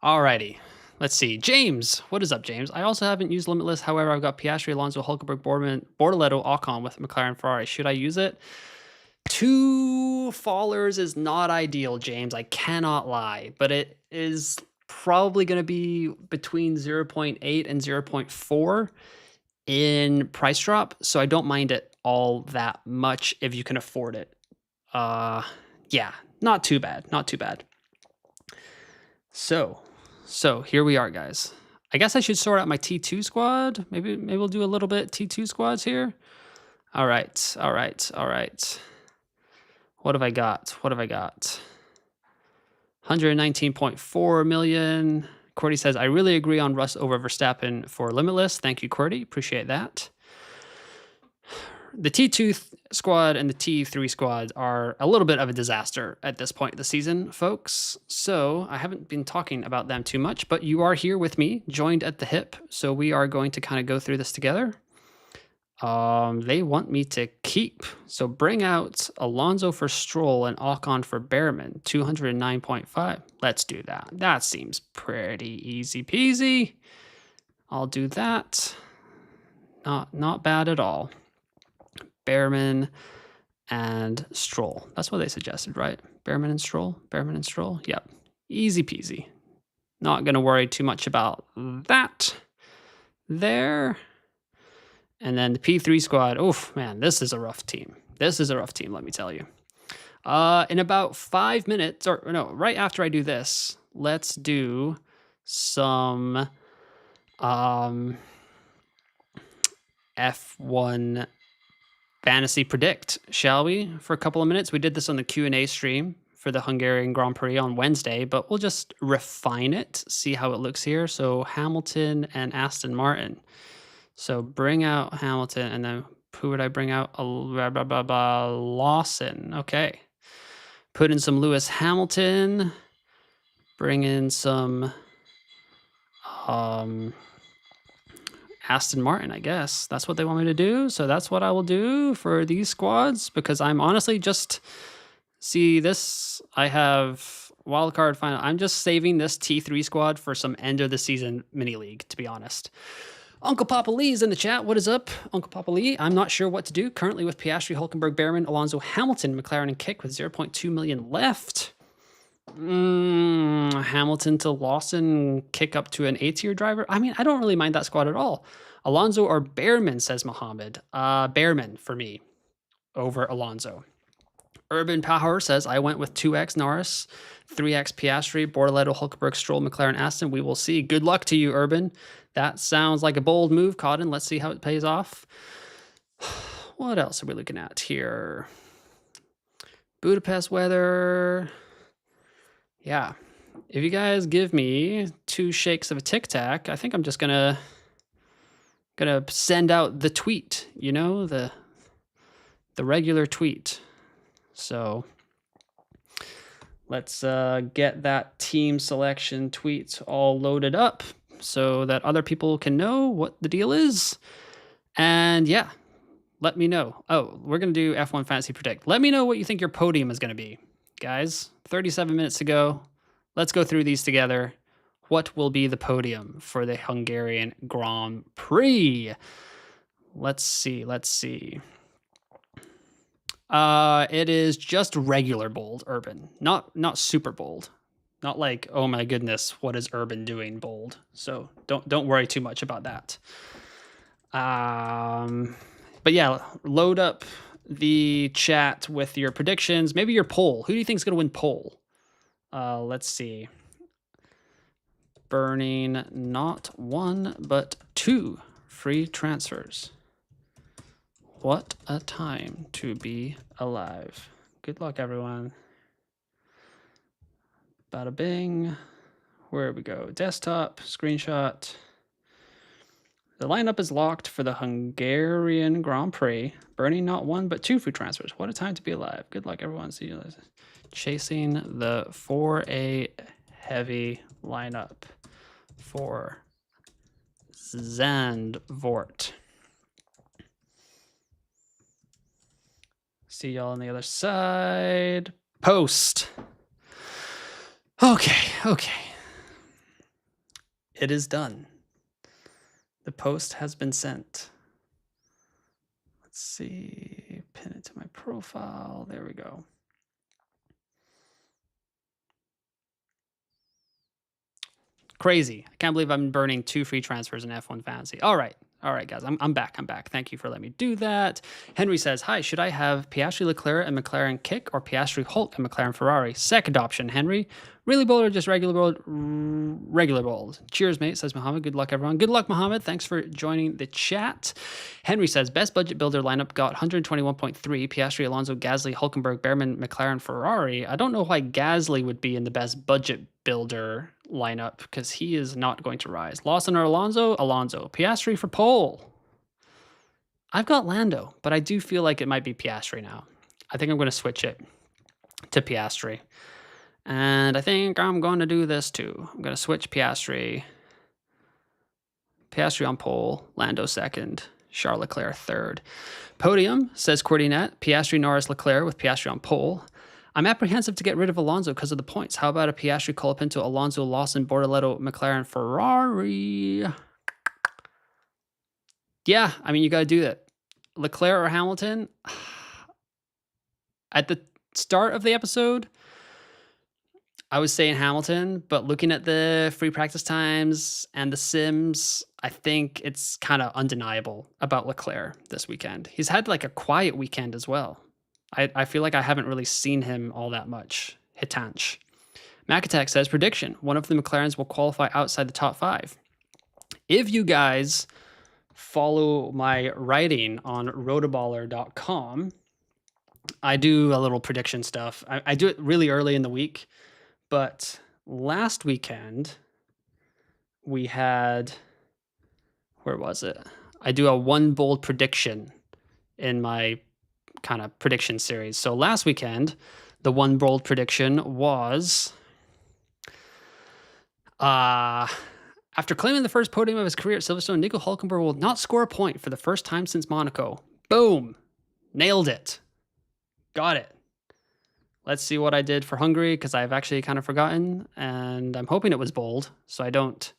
Alrighty, let's see. James, what is up, James? I also haven't used Limitless. However, I've got Piastri, Alonso, Hulkenberg, Bortoleto, Ocon with McLaren, Ferrari. Should I use it? 2 fallers is not ideal, James. I cannot lie, but it is probably going to be between 0.8 and 0.4 in price drop. So I don't mind it all that much if you can afford it. Yeah, not too bad. Not too bad. So here we are, guys. I guess I should sort out my T2 squad. Maybe we'll do a little bit T2 squads here. All right. What have I got? 119.4 million. Cordy says, I really agree on Russ over Verstappen for Limitless. Thank you, Cordy. Appreciate that. The T2 squad and the T3 squad are a little bit of a disaster at this point of the season, folks. So I haven't been talking about them too much, but you are here with me, joined at the hip. So we are going to kind of go through this together. They want me to keep. So bring out Alonso for Stroll and Ocon for Bearman, 209.5. Let's do that. That seems pretty easy peasy. I'll do that. Not bad at all. Bearman and Stroll. That's what they suggested, right? Bearman and Stroll. Yep. Easy peasy. Not going to worry too much about that there. And then the P3 squad. Oof, man, this is a rough team. Let me tell you. In about 5 minutes, or no, right after I do this, let's do some F1 Fantasy Predict, shall we? For a couple of minutes. We did this on the Q&A stream for the Hungarian Grand Prix on Wednesday, but we'll just refine it, see how it looks here. So Hamilton and Aston Martin. So bring out Hamilton, and then who would I bring out? Lawson. Okay. Put in some Lewis Hamilton. Bring in some Aston Martin, I guess. That's what they want me to do. So that's what I will do for these squads, because I'm honestly just... See this? I have Wildcard final. I'm just saving this T3 squad for some end of the season mini league, to be honest. Uncle Papa Lee is in the chat. What is up, Uncle Papa Lee? I'm not sure what to do. Currently with Piastri, Hulkenberg, Bearman, Alonso, Hamilton, McLaren, and Kick with 0.2 million left. Hamilton to Lawson, Kick up to an A-tier driver. I mean, I don't really mind that squad at all. Alonso or Bearman, says Mohammed. Bearman for me over Alonso. Urban Power says, I went with 2x Norris, 3x Piastri, Bortoleto, Hulkenberg, Stroll, McLaren, Aston. We will see. Good luck to you, Urban. That sounds like a bold move, Cotton. Let's see how it pays off. What else are we looking at here? Budapest weather. Yeah. If you guys give me 2 shakes of a Tic Tac, I think I'm just gonna send out the tweet, you know, the regular tweet. So let's get that team selection tweet all loaded up so that other people can know what the deal is. And yeah, let me know. Oh, we're going to do F1 Fantasy Predict. Let me know what you think your podium is going to be. Guys, 37 minutes to go. Let's go through these together. What will be the podium for the Hungarian Grand Prix? Let's see. It is just regular bold, Urban. Not super bold. Not like, oh my goodness, what is Urban doing bold? So don't worry too much about that. But yeah, load up the chat with your predictions, maybe your poll. Who do you think is going to win poll? Let's see. Burning not 1, but 2 free transfers. What a time to be alive. Good luck, everyone. Bada bing. Where we go? Desktop, screenshot. The lineup is locked for the Hungarian Grand Prix. Burning not 1, but 2 free transfers. What a time to be alive. Good luck, everyone. See you later. Chasing the 4A heavy lineup for Zandvoort. See y'all on the other side. Post. Okay. It is done. The post has been sent. Let's see. Pin it to my profile. There we go. Crazy. I can't believe I'm burning 2 free transfers in F1 Fantasy. All right, guys. I'm back. Thank you for letting me do that. Henry says, hi, should I have Piastri, Leclerc, and McLaren kick, or Piastri, Hulk, and McLaren, Ferrari? Second option, Henry. Really bold or just regular bold? Regular bold. Cheers, mate, says Mohammed. Good luck, everyone. Good luck, Mohammed. Thanks for joining the chat. Henry says, best budget builder lineup got 121.3. Piastri, Alonso, Gasly, Hulkenberg, Bearman, McLaren, Ferrari. I don't know why Gasly would be in the best budget builder lineup because he is not going to rise. Lawson or Alonso? Alonso. Piastri for pole. I've got Lando, but I do feel like it might be Piastri now. I think I'm going to switch it to Piastri. And I think I'm going to do this too. I'm going to switch Piastri. Piastri on pole, Lando second, Charles Leclerc third. Podium, says Cordinet, Piastri, Norris, Leclerc with Piastri on pole. I'm apprehensive to get rid of Alonso because of the points. How about a Piastri, Colapinto, Alonso, Lawson, Bortoletto, McLaren, Ferrari? Yeah, I mean, you got to do that. Leclerc or Hamilton? At the start of the episode, I was saying Hamilton, but looking at the free practice times and the sims, I think it's kind of undeniable about Leclerc this weekend. He's had like a quiet weekend as well. I feel like I haven't really seen him all that much. Hitanch. Macatek says, prediction, one of the McLarens will qualify outside the top 5. If you guys follow my writing on rotoballer.com, I do a little prediction stuff. I do it really early in the week, but last weekend we had, where was it? I do a one bold prediction in my kind of prediction series. So last weekend, the one bold prediction was, after claiming the first podium of his career at Silverstone, Nico Hulkenberg will not score a point for the first time since Monaco. Boom. Nailed it. Got it. Let's see what I did for Hungary, because I've actually kind of forgotten, and I'm hoping it was bold, so I don't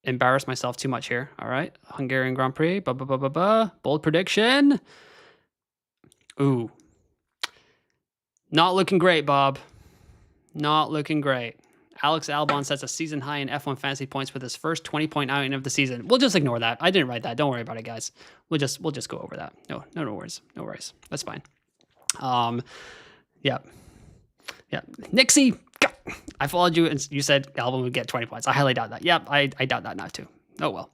embarrass myself too much here. All right. Hungarian Grand Prix. Bold prediction. Ooh. Not looking great, Bob. Not looking great. Alex Albon sets a season high in F1 fantasy points with his first 20-point outing of the season. We'll just ignore that. I didn't write that. Don't worry about it, guys. We'll just go over that. No worries. No worries. That's fine. Yeah. Nixie, I followed you and you said Albon would get 20 points. I highly doubt that. Yep, I doubt that now too. Oh well.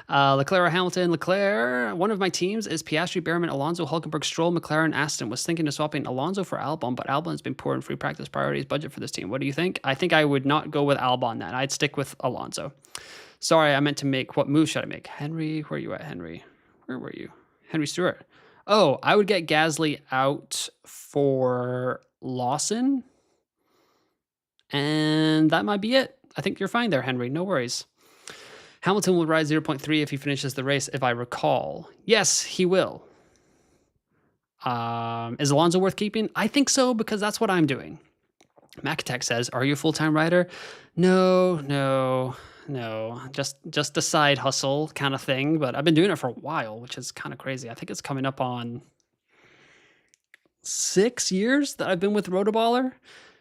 Leclerc or Hamilton? Leclerc. One of my teams is Piastri, Bearman, Alonso, Hulkenberg, Stroll, McLaren, Aston. Was thinking of swapping Alonso for Albon, but Albon has been poor in free practice priorities budget for this team. What do you think? I think I would not go with Albon then. I'd stick with Alonso. Sorry, I meant to make, what move should I make? Henry, where are you at, Henry? Where were you? Henry Stewart. Oh, I would get Gasly out for Lawson. And that might be it. I think you're fine there, Henry. No worries. Hamilton will rise 0.3 if he finishes the race, if I recall. Yes, he will. Is Alonso worth keeping? I think so, because that's what I'm doing. Macatek says, are you a full-time writer? No. Just a side hustle kind of thing, but I've been doing it for a while, which is kind of crazy. I think it's coming up on 6 years that I've been with Rotoballer.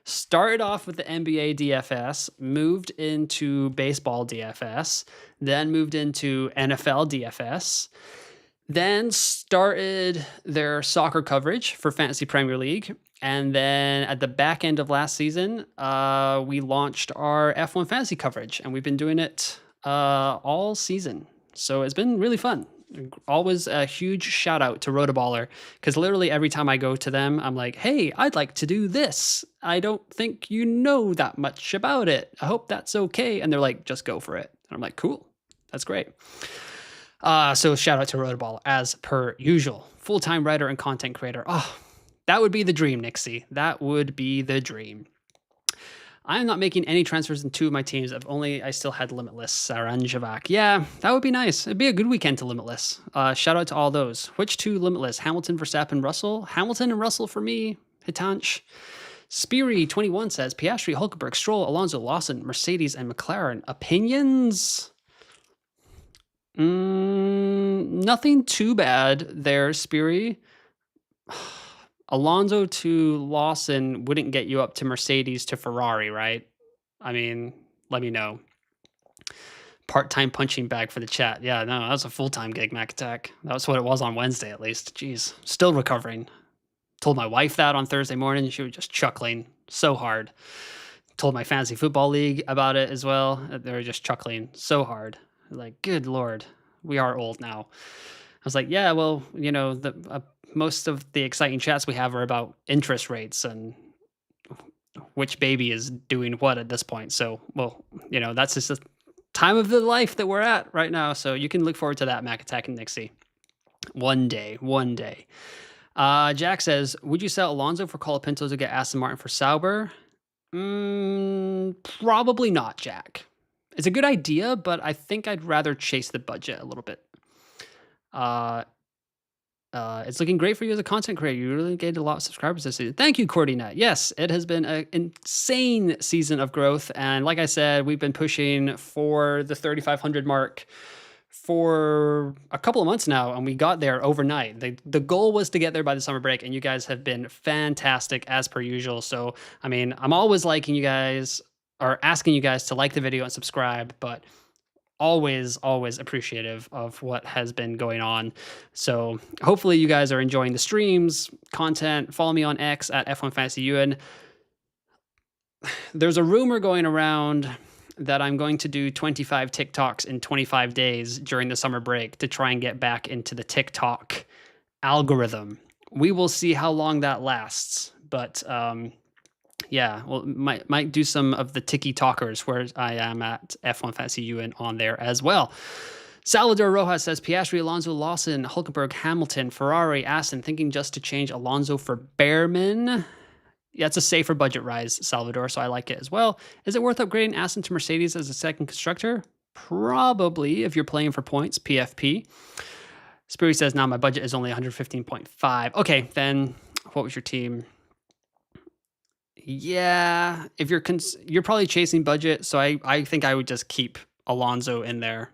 Started off with the NBA DFS, moved into baseball DFS, then moved into NFL DFS, then started their soccer coverage for Fantasy Premier League. And then at the back end of last season, we launched our F1 Fantasy coverage, and we've been doing it all season. So it's been really fun. Always a huge shout out to Rotoballer, because literally every time I go to them, I'm like, hey, I'd like to do this. I don't think you know that much about it. I hope that's okay. And they're like, just go for it. And I'm like, cool. That's great. So shout out to Rotoballer as per usual. Full-time writer and content creator. Oh, that would be the dream, Nixie. That would be the dream. I'm not making any transfers in 2 of my teams. I still had Limitless, Saranjavac. Yeah, that would be nice. It'd be a good weekend to Limitless. Shout out to all those. Which 2 Limitless? Hamilton, Verstappen, Russell? Hamilton and Russell for me. Hitanch. Speary21 says, Piastri, Hulkenberg, Stroll, Alonso, Lawson, Mercedes, and McLaren. Opinions? Nothing too bad there, Speary. Alonso to Lawson wouldn't get you up to Mercedes to Ferrari, right? I mean, let me know. Part-time punching bag for the chat. Yeah, no, that was a full-time gig, Mac Attack. That was what it was on Wednesday, at least. Jeez, still recovering. Told my wife that on Thursday morning. She was just chuckling so hard. Told my fantasy football league about it as well. They were just chuckling so hard. Like, good Lord, we are old now. I was like, yeah, well, you know, most of the exciting chats we have are about interest rates and which baby is doing what at this point. So, well, you know, that's just the time of the life that we're at right now. So you can look forward to that, Mac Attack and Nixie. One day, one day. Jack says, would you sell Alonso for Colapinto to get Aston Martin for Sauber? Probably not, Jack. It's a good idea, but I think I'd rather chase the budget a little bit. It's looking great for you as a content creator. You really gained a lot of subscribers this season. Thank you, Cordynet. Yes, it has been an insane season of growth. And like I said, we've been pushing for the 3,500 mark for a couple of months now, and we got there overnight. The goal was to get there by the summer break, and you guys have been fantastic as per usual. So, I mean, I'm always liking you guys or asking you guys to like the video and subscribe, but always appreciative of what has been going on. So hopefully you guys are enjoying the streams, content. Follow me on X at F1FantasyUN. There's a rumor going around that I'm going to do 25 TikToks in 25 days during the summer break to try and get back into the TikTok algorithm. We will see how long that lasts, but yeah, well, might do some of the Tiki Talkers where I am at F1 Fantasy UN on there as well. Salvador Rojas says, Piastri, Alonso, Lawson, Hulkenberg, Hamilton, Ferrari, Aston, thinking just to change Alonso for Bearman. Yeah, it's a safer budget rise, Salvador, so I like it as well. Is it worth upgrading Aston to Mercedes as a second constructor? Probably, if you're playing for points, PFP. Spiri says, now my budget is only 115.5. Okay, then what was your team? Yeah, if you're probably chasing budget, so I think I would just keep Alonso in there.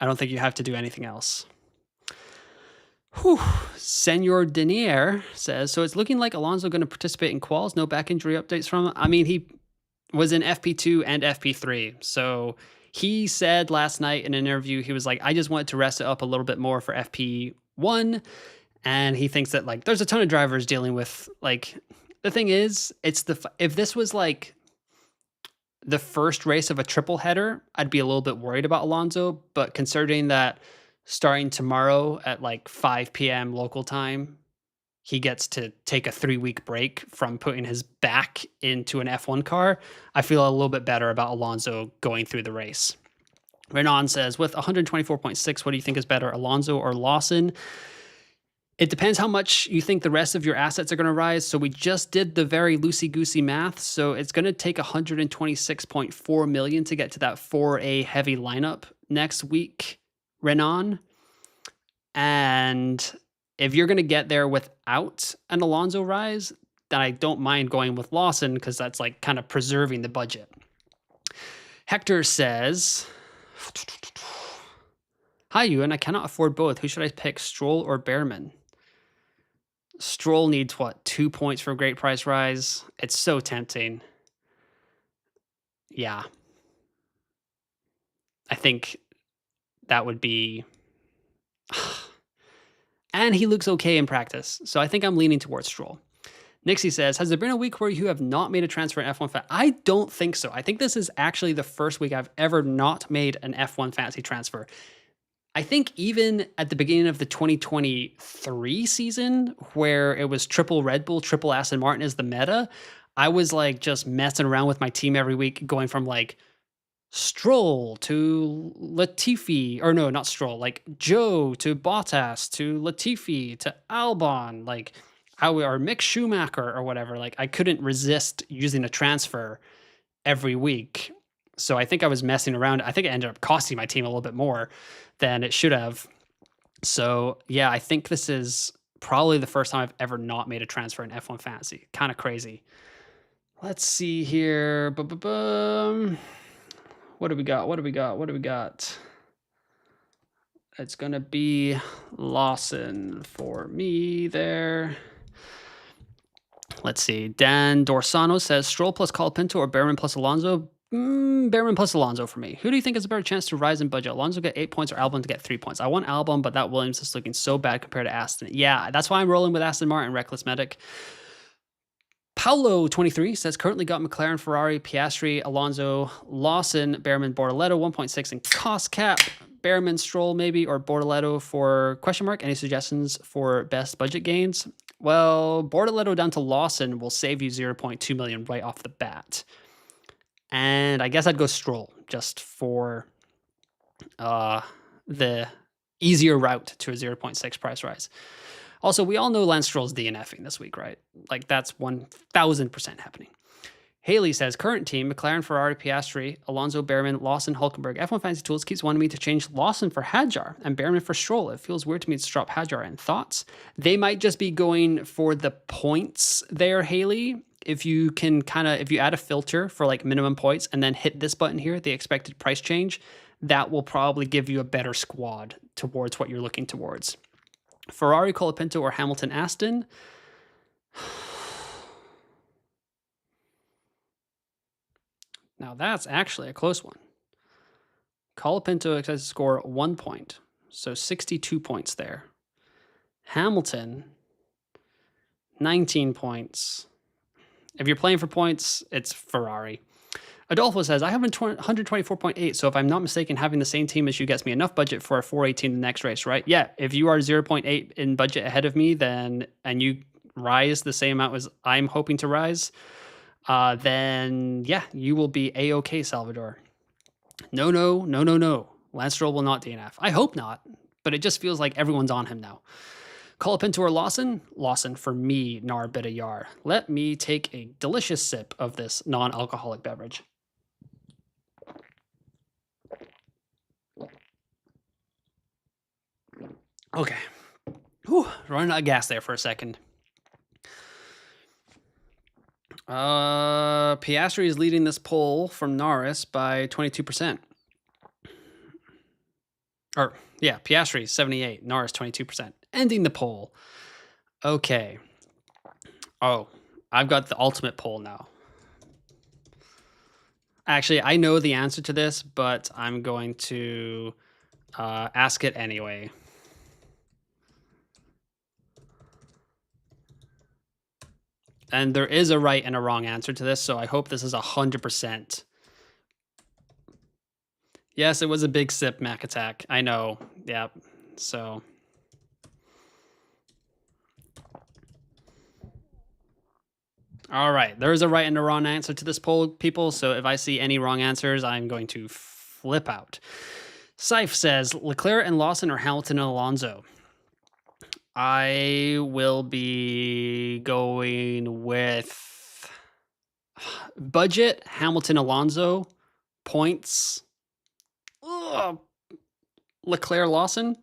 I don't think you have to do anything else. Whew. Senor Denier says, so it's looking like Alonso going to participate in quals, no back injury updates from him. I mean, he was in FP2 and FP3, so he said last night in an interview, he was like, I just wanted to rest it up a little bit more for FP1, and he thinks that, like, there's a ton of drivers dealing with, like, the thing is, if this was like the first race of a triple header, I'd be a little bit worried about Alonso. But considering that starting tomorrow at like 5 p.m. local time, he gets to take a 3-week break from putting his back into an F1 car, I feel a little bit better about Alonso going through the race. Renan says, with 124.6, what do you think is better, Alonso or Lawson? It depends how much you think the rest of your assets are going to rise. So we just did the very loosey-goosey math. So it's going to take 126.4 million to get to that 4A heavy lineup next week, Renan. And if you're going to get there without an Alonso rise, then I don't mind going with Lawson because that's like kind of preserving the budget. Hector says, hi, Ewan. I cannot afford both. Who should I pick, Stroll or Bearman? Stroll needs, what, 2 points for Great Price Rise? It's so tempting. Yeah. I think that would be... And he looks okay in practice, so I think I'm leaning towards Stroll. Nixie says, has there been a week where you have not made a transfer in F1 I don't think so. I think this is actually the first week I've ever not made an F1 fantasy transfer. I think even at the beginning of the 2023 season, where it was triple Red Bull, triple Aston Martin as the meta, I was like just messing around with my team every week, going from like Stroll to Latifi, or no, not Stroll, like Joe to Bottas to Latifi to Albon, like or Mick Schumacher or whatever. Like I couldn't resist using a transfer every week. So I think I was messing around. I think it ended up costing my team a little bit more than it should have. So yeah, I think this is probably the first time I've ever not made a transfer in F1 Fantasy. Kind of crazy. Let's see here. What do we got? It's going to be Lawson for me there. Let's see. Dan Dorsano says Stroll plus Colapinto or Bearman plus Alonso. Bearman plus Alonso for me. Who do you think has a better chance to rise in budget? Alonso get 8 points or Albon to get 3 points? I want Albon, but that Williams is looking so bad compared to Aston. Yeah, that's why I'm rolling with Aston Martin, Reckless Medic. Paolo23 says currently got McLaren, Ferrari, Piastri, Alonso, Lawson, Bearman, Bortoletto, 1.6 in cost cap. Bearman, Stroll maybe, or Bortoletto for question mark. Any suggestions for best budget gains? Well, Bortoletto down to Lawson will save you 0.2 million right off the bat. And I guess I'd go Stroll just for the easier route to a 0.6 price rise. Also, we all know Lance Stroll's DNFing this week, right? Like, that's 1000% happening. Haley says, current team, McLaren, Ferrari, Piastri, Alonso, Bearman, Lawson, Hulkenberg. F1 Fantasy Tools keeps wanting me to change Lawson for Hadjar and Bearman for Stroll. It feels weird to me to drop Hadjar in. Thoughts? They might just be going for the points there, Haley. If you can if you add a filter for like minimum points and then hit this button here, the expected price change, that will probably give you a better squad towards what you're looking towards. Ferrari, Colapinto, or Hamilton, Aston. Now that's actually a close one. Colapinto has to score 1 point, so 62 points there. Hamilton, 19 points. If you're playing for points, it's Ferrari. Adolfo says, I have 124.8, so if I'm not mistaken, having the same team as you gets me enough budget for a 418 the next race, right? Yeah, if you are 0.8 in budget ahead of me, and you rise the same amount as I'm hoping to rise, then yeah, you will be A-OK, Salvador. No. Lance Stroll will not DNF. I hope not, but it just feels like everyone's on him now. Colapinto or Lawson? Lawson for me, nar bita yar. Let me take a delicious sip of this non-alcoholic beverage. Okay. Whew, running out of gas there for a second. Piastri is leading this poll from Norris by 22%. Or, yeah, Piastri 78, Norris 22%. Ending the poll. Okay. Oh, I've got the ultimate poll now. Actually, I know the answer to this, but I'm going to ask it anyway. And there is a right and a wrong answer to this, so I hope this is 100%. Yes, it was a big sip, Mac Attack. I know. Yeah. So. All right. There is a right and a wrong answer to this poll, people. So if I see any wrong answers, I'm going to flip out. Seif says, Leclerc and Lawson or Hamilton and Alonso? I will be going with budget, Hamilton, Alonso, points, Leclerc, Lawson.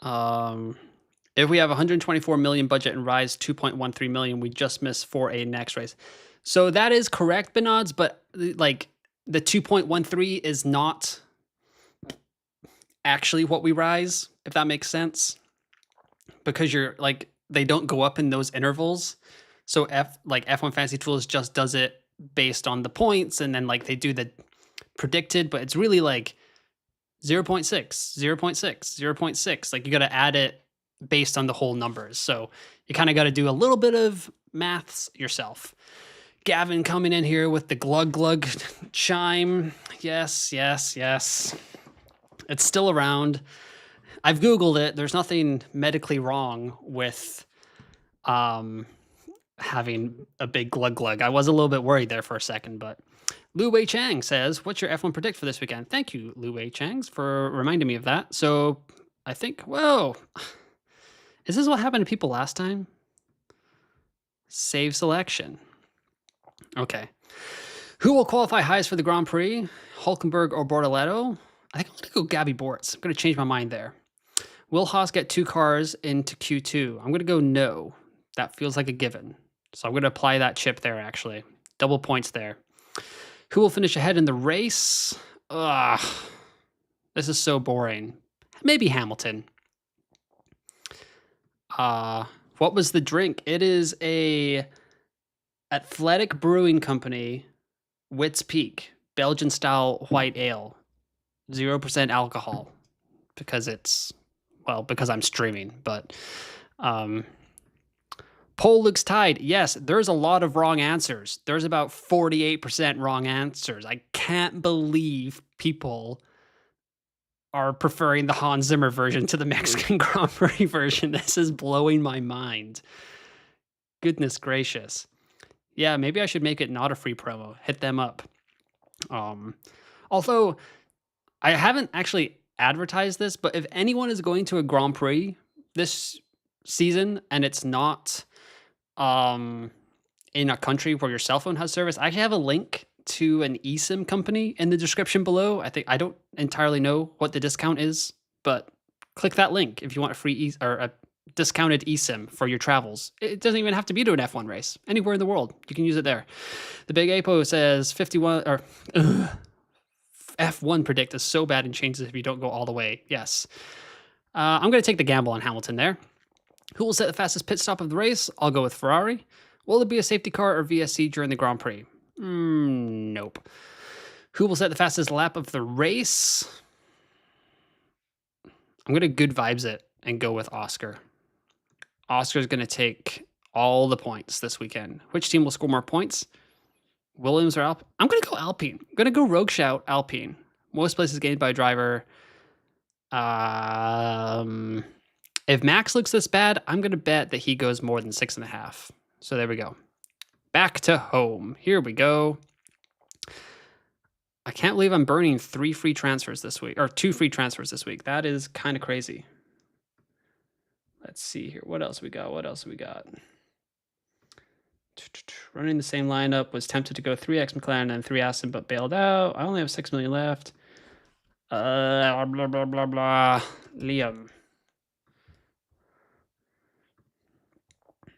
If we have 124 million budget and rise 2.13 million, we just miss for a next race. So that is correct, Benods, but like the 2.13 is not actually what we rise, if that makes sense, because you're like, they don't go up in those intervals. So F1 Fantasy Tools just does it based on the points, and then like they do the predicted, but it's really like 0.6, 0.6, 0.6. Like you got to add it based on the whole numbers. So you kind of got to do a little bit of maths yourself. Gavin coming in here with the glug glug chime. Yes. It's still around. I've Googled it. There's nothing medically wrong with having a big glug glug. I was a little bit worried there for a second, but Lu Wei Chang says, what's your F1 predict for this weekend? Thank you, Lu Wei Chang, for reminding me of that. So I think, whoa, is this what happened to people last time? Save selection. Okay. Who will qualify highest for the Grand Prix? Hulkenberg or Bortoletto? I think I'm going to go Gabby Bortz. I'm going to change my mind there. Will Haas get 2 cars into Q2? I'm going to go no. That feels like a given. So I'm going to apply that chip there, actually. Double points there. Who will finish ahead in the race? Ugh. This is so boring. Maybe Hamilton. What was the drink? It is a Athletic Brewing Company Wits Peak Belgian style white ale, 0% alcohol, because because I'm streaming. But poll looks tied. Yes, there's a lot of wrong answers. There's about 48% wrong answers. I can't believe people are preferring the Hans Zimmer version to the Mexican Grand Prix version. This is blowing my mind. Goodness gracious. Yeah, maybe I should make it not a free promo. Hit them up. Although I haven't actually advertised this, but if anyone is going to a Grand Prix this season and it's not in a country where your cell phone has service, I actually have a link to an eSIM company in the description below. I don't entirely know what the discount is, but click that link if you want a free or a discounted eSIM for your travels. It doesn't even have to be to an F1 race. Anywhere in the world, you can use it there. The Big Apo says 51 or F1 predict is so bad and changes if you don't go all the way. Yes. I'm going to take the gamble on Hamilton there. Who will set the fastest pit stop of the race? I'll go with Ferrari. Will it be a safety car or VSC during the Grand Prix? Nope. Who will set the fastest lap of the race? I'm going to good vibes it and go with Oscar. Oscar's going to take all the points this weekend. Which team will score more points? Williams or Alpine? I'm going to go Alpine. I'm going to go Rogue Shout Alpine. Most places gained by a driver. If Max looks this bad, I'm going to bet that he goes more than 6.5. So there we go. Back to home. Here we go. I can't believe I'm burning 3 free transfers this week, or 2 free transfers this week. That is kind of crazy. Let's see here. What else we got? Running the same lineup. Was tempted to go 3X McLaren and 3 Aston, but bailed out. I only have 6 million left. Blah, blah, blah, blah, blah. Liam. I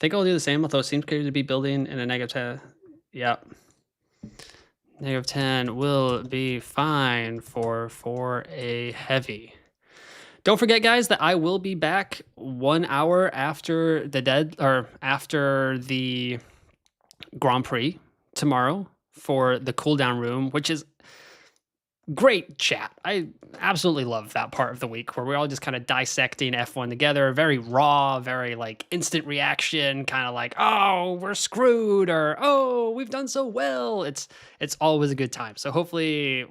think I'll do the same, although it seems to be building in a -10. Yeah. -10 will be fine for a heavy. Don't forget, guys, that I will be back 1 hour after after the Grand Prix tomorrow for the cooldown room, which is great chat. I absolutely love that part of the week where we're all just kind of dissecting F1 together. Very raw, very like instant reaction, kind of like, oh, we're screwed, or oh, we've done so well. It's always a good time. So hopefully,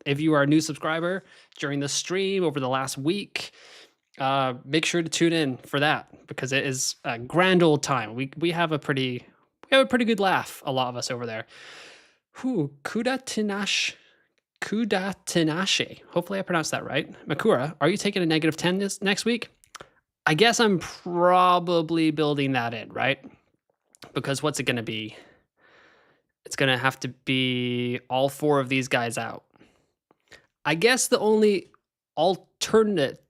if you are a new subscriber during the stream over the last week, make sure to tune in for that, because it is a grand old time. We have a pretty good laugh, a lot of us over there. Kudatinashi. Hopefully I pronounced that right. Makura, are you taking a -10 this next week? I guess I'm probably building that in, right? Because what's it going to be? It's going to have to be all 4 of these guys out. I guess the only alternate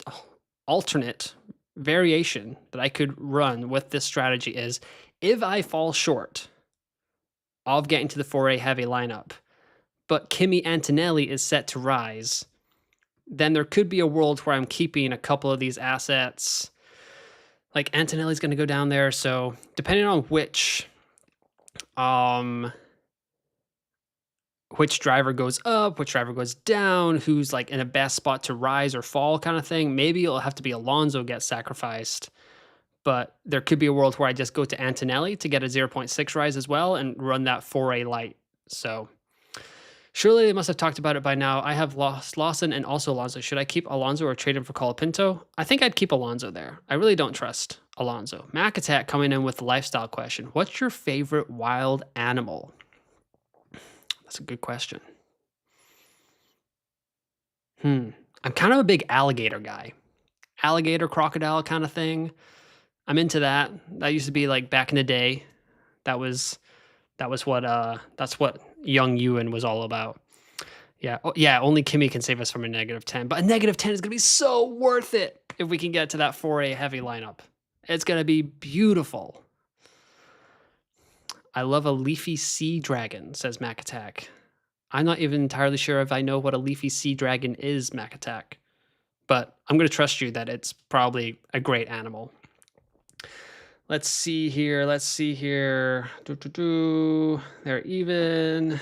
variation that I could run with this strategy is if I fall short of getting to the 4A heavy lineup, but Kimi Antonelli is set to rise, then there could be a world where I'm keeping a couple of these assets. Like Antonelli's going to go down there, so depending on which driver goes up, which driver goes down, who's like in a best spot to rise or fall kind of thing, maybe it'll have to be Alonso gets sacrificed. But there could be a world where I just go to Antonelli to get a 0.6 rise as well and run that 4A light. So surely they must have talked about it by now. I have lost Lawson and also Alonso. Should I keep Alonso or trade him for Colapinto? I think I'd keep Alonso there. I really don't trust Alonso. Mac Attack coming in with the lifestyle question. What's your favorite wild animal? That's a good question. I'm kind of a big alligator guy. Alligator, crocodile kind of thing. I'm into that. That used to be like back in the day. That's what young Ewan was all about. Yeah. Oh, yeah. Only Kimi can save us from a -10, but a -10 is going to be so worth it if we can get to that 4A heavy lineup. It's going to be beautiful. I love a leafy sea dragon, says Mac Attack. I'm not even entirely sure if I know what a leafy sea dragon is, Mac Attack, but I'm going to trust you that it's probably a great animal. Let's see here. Let's see here. They're even.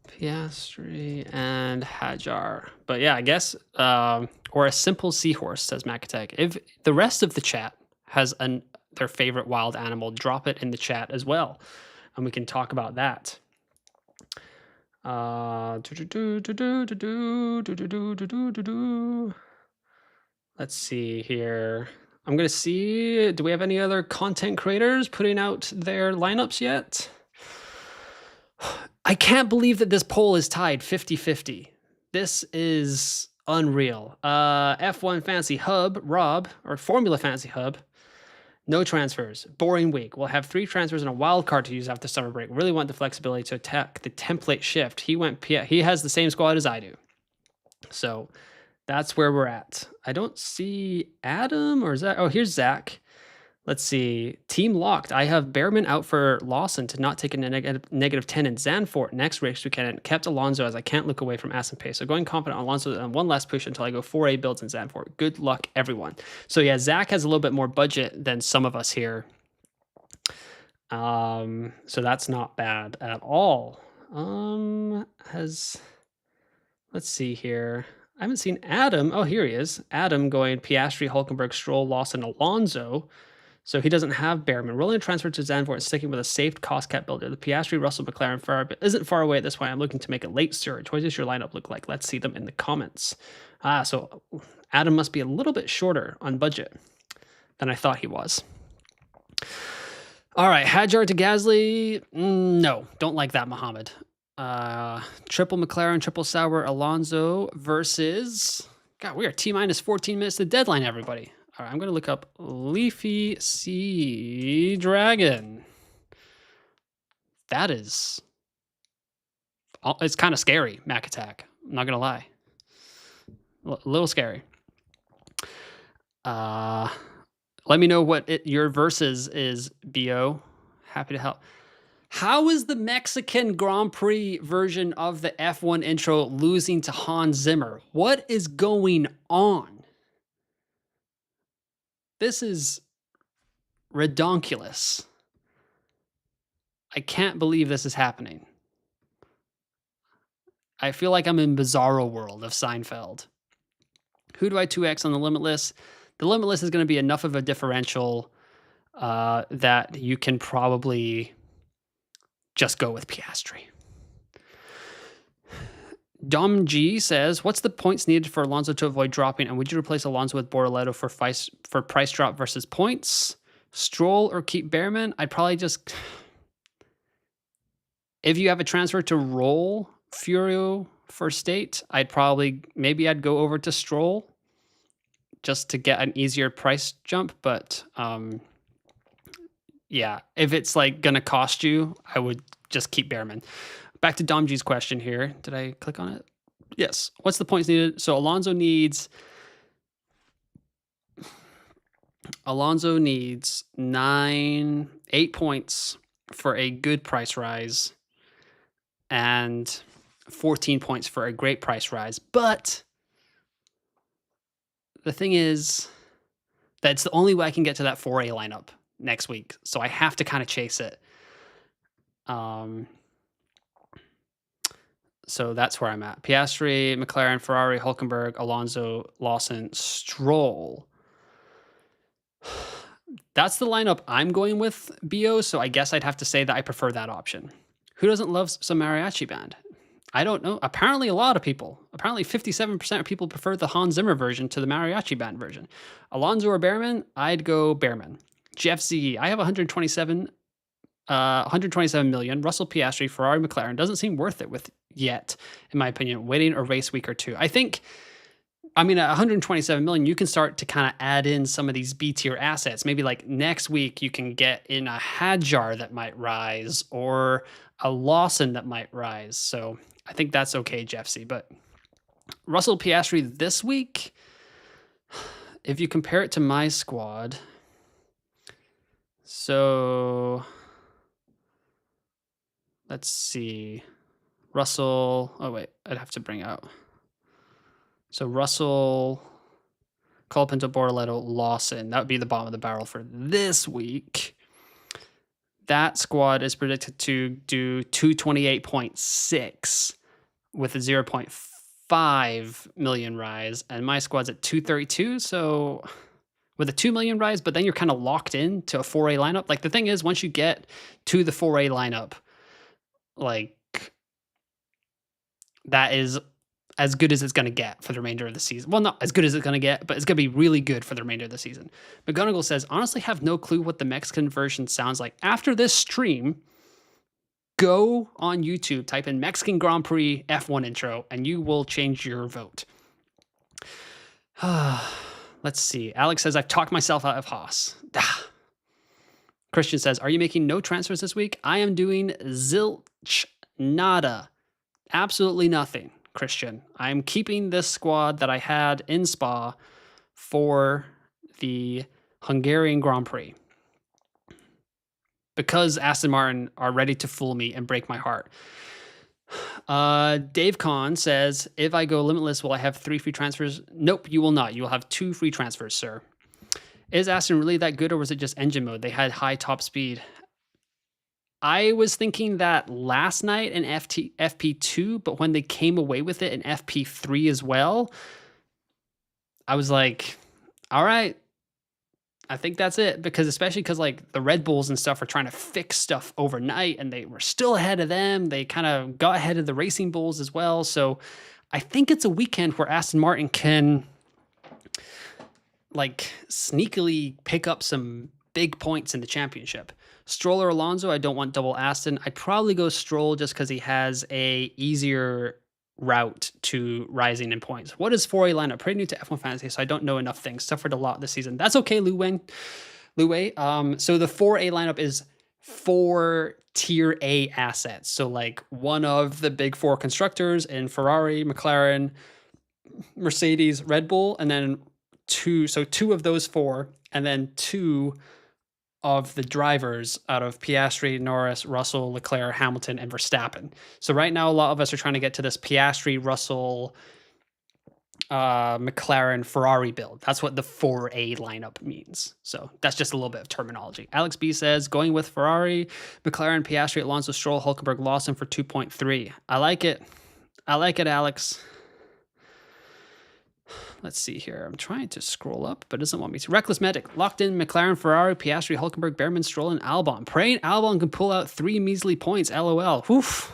Piastri and Hajar. But yeah, I guess, or a simple seahorse, says Makatek. If the rest of the chat has their favorite wild animal, drop it in the chat as well, and we can talk about that. Let's see here. I'm gonna see, do we have any other content creators putting out their lineups yet? I can't believe that this poll is tied 50-50. This is unreal. F1 Fantasy Hub, Rob, or Formula Fantasy Hub, no transfers. Boring week. We'll have 3 transfers and a wild card to use after summer break. Really want the flexibility to attack the template shift. He has the same squad as I do. So that's where we're at. I don't see Adam or Zach. Oh, here's Zach. Let's see. Team locked. I have Bearman out for Lawson to not take a negative 10 in Zandvoort next race weekend. Kept Alonso as I can't look away from Aston Pace. So going confident on Alonso and one last push until I go 4A builds in Zandvoort. Good luck, everyone. So yeah, Zach has a little bit more budget than some of us here. So that's not bad at all. Let's see here. I haven't seen Adam. Oh, here he is. Adam going Piastri, Hulkenberg, Stroll, Lawson, Alonso. So he doesn't have Bearman. Rolling a transfer to Zandvoort and sticking with a safe cost cap builder. The Piastri, Russell, McLaren, Ferrari isn't far away at this point. I'm looking to make a late surge. What does your lineup look like? Let's see them in the comments. So Adam must be a little bit shorter on budget than I thought he was. All right, Hajar to Gasly. No, don't like that, Mohammed. Triple McLaren, triple Sauber, Alonso versus... God, we are T-minus 14 minutes to deadline, everybody. All right, I'm going to look up Leafy Sea Dragon. That is... It's kind of scary, Mac Attack. I'm not going to lie. A little scary. Let me know what your versus is, BO. Happy to help. How is the Mexican Grand Prix version of the F1 intro losing to Hans Zimmer? What is going on? This is redonkulous. I can't believe this is happening. I feel like I'm in Bizarro World of Seinfeld. Who do I 2X on the Limitless? The Limitless is going to be enough of a differential that you can probably just go with Piastri. Dom G says, what's the points needed for Alonso to avoid dropping? And would you replace Alonso with Bortoleto for price drop versus points? Stroll or keep Bearman? I'd probably just... If you have a transfer to roll Furio for state, maybe I'd go over to Stroll just to get an easier price jump. But yeah, if it's like going to cost you, I would just keep Bearman. Back to Dom G's question here. Did I click on it? Yes. What's the points needed? So Alonso needs 8 points for a good price rise and 14 points for a great price rise. But the thing is, that's the only way I can get to that 4A lineup next week. So I have to kind of chase it. So that's where I'm at. Piastri, McLaren, Ferrari, Hulkenberg, Alonso, Lawson, Stroll. That's the lineup I'm going with, BO, so I guess I'd have to say that I prefer that option. Who doesn't love some mariachi band? I don't know. Apparently a lot of people. Apparently 57% of people prefer the Hans Zimmer version to the mariachi band version. Alonso or Bearman? I'd go Bearman. Jeff Z, I have 127 million. Russell, Piastri, Ferrari, McLaren doesn't seem worth it yet, in my opinion. Waiting a race week or two. I think, at 127 million, you can start to kind of add in some of these B tier assets. Maybe like next week you can get in a Hajar that might rise or a Lawson that might rise. So I think that's okay, Jeff C. But Russell, Piastri this week, if you compare it to my squad, so let's see. Russell, oh wait, I'd have to bring out. So Russell, Colapinto, Bortoleto, Lawson. That would be the bottom of the barrel for this week. That squad is predicted to do 228.6 with a 0.5 million rise, and my squad's at 232, so with a 2 million rise, but then you're kind of locked in to a 4A lineup. Like, the thing is, once you get to the 4A lineup, like, that is as good as it's going to get for the remainder of the season. Well, not as good as it's going to get, but it's going to be really good for the remainder of the season. McGonigal says, honestly have no clue what the Mexican version sounds like. After this stream, go on YouTube, type in Mexican Grand Prix F1 intro, and you will change your vote. Let's see. Alex says, I've talked myself out of Haas. Christian says, are you making no transfers this week? I am doing zilch nada. Absolutely nothing, Christian. I'm keeping this squad that I had in Spa for the Hungarian Grand Prix because Aston Martin are ready to fool me and break my heart. Dave Kahn says, if I go limitless, will I have 3 free transfers? Nope, you will not. You will have 2 free transfers, sir. Is Aston really that good, or was it just engine mode? They had high top speed. I was thinking that last night in FP2, but when they came away with it in FP3 as well, I was like, all right, I think that's it. Because especially because like the Red Bulls and stuff are trying to fix stuff overnight, and they were still ahead of them. They kind of got ahead of the Racing Bulls as well. So I think it's a weekend where Aston Martin can like sneakily pick up some big points in the championship. Stroll or Alonso, I don't want double Aston. I'd probably go Stroll just because he has a easier route to rising in points. What is 4A lineup? Pretty new to F1 Fantasy, so I don't know enough things. Suffered a lot this season. That's okay, Lu Wei. So the 4A lineup is 4 tier A assets. So like one of the big 4 constructors in Ferrari, McLaren, Mercedes, Red Bull, and then 2 of those 4, and then 2 of the drivers out of Piastri, Norris, Russell, Leclerc, Hamilton, and Verstappen. So right now, a lot of us are trying to get to this Piastri, Russell, McLaren, Ferrari build. That's what the 4A lineup means. So that's just a little bit of terminology. Alex B says, going with Ferrari, McLaren, Piastri, Alonso, Stroll, Hulkenberg, Lawson for 2.3. I like it. I like it, Alex. Let's see here. I'm trying to scroll up, but it doesn't want me to. Reckless Medic. Locked in McLaren, Ferrari, Piastri, Hulkenberg, Bearman, Stroll, and Albon. Praying Albon can pull out 3 measly points. LOL. Oof.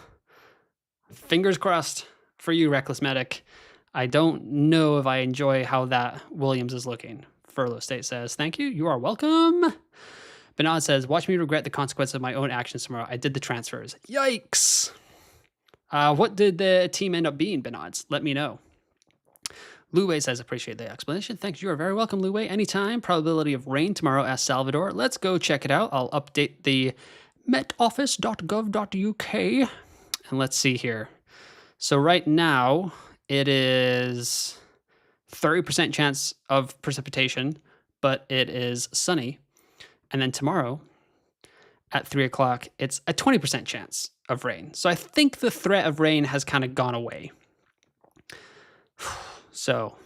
Fingers crossed for you, Reckless Medic. I don't know if I enjoy how that Williams is looking. Furlough State says, thank you. You are welcome. Bernard says, watch me regret the consequences of my own actions tomorrow. I did the transfers. Yikes. What did the team end up being, Bernards? Let me know. Lu Wei says, appreciate the explanation. Thanks. You are very welcome, Lu Wei. Anytime. Probability of rain tomorrow at Salvador. Let's go check it out. I'll update the metoffice.gov.uk. And let's see here. So right now, it is 30% chance of precipitation, but it is sunny. And then tomorrow at 3 o'clock, it's a 20% chance of rain. So I think the threat of rain has kind of gone away. So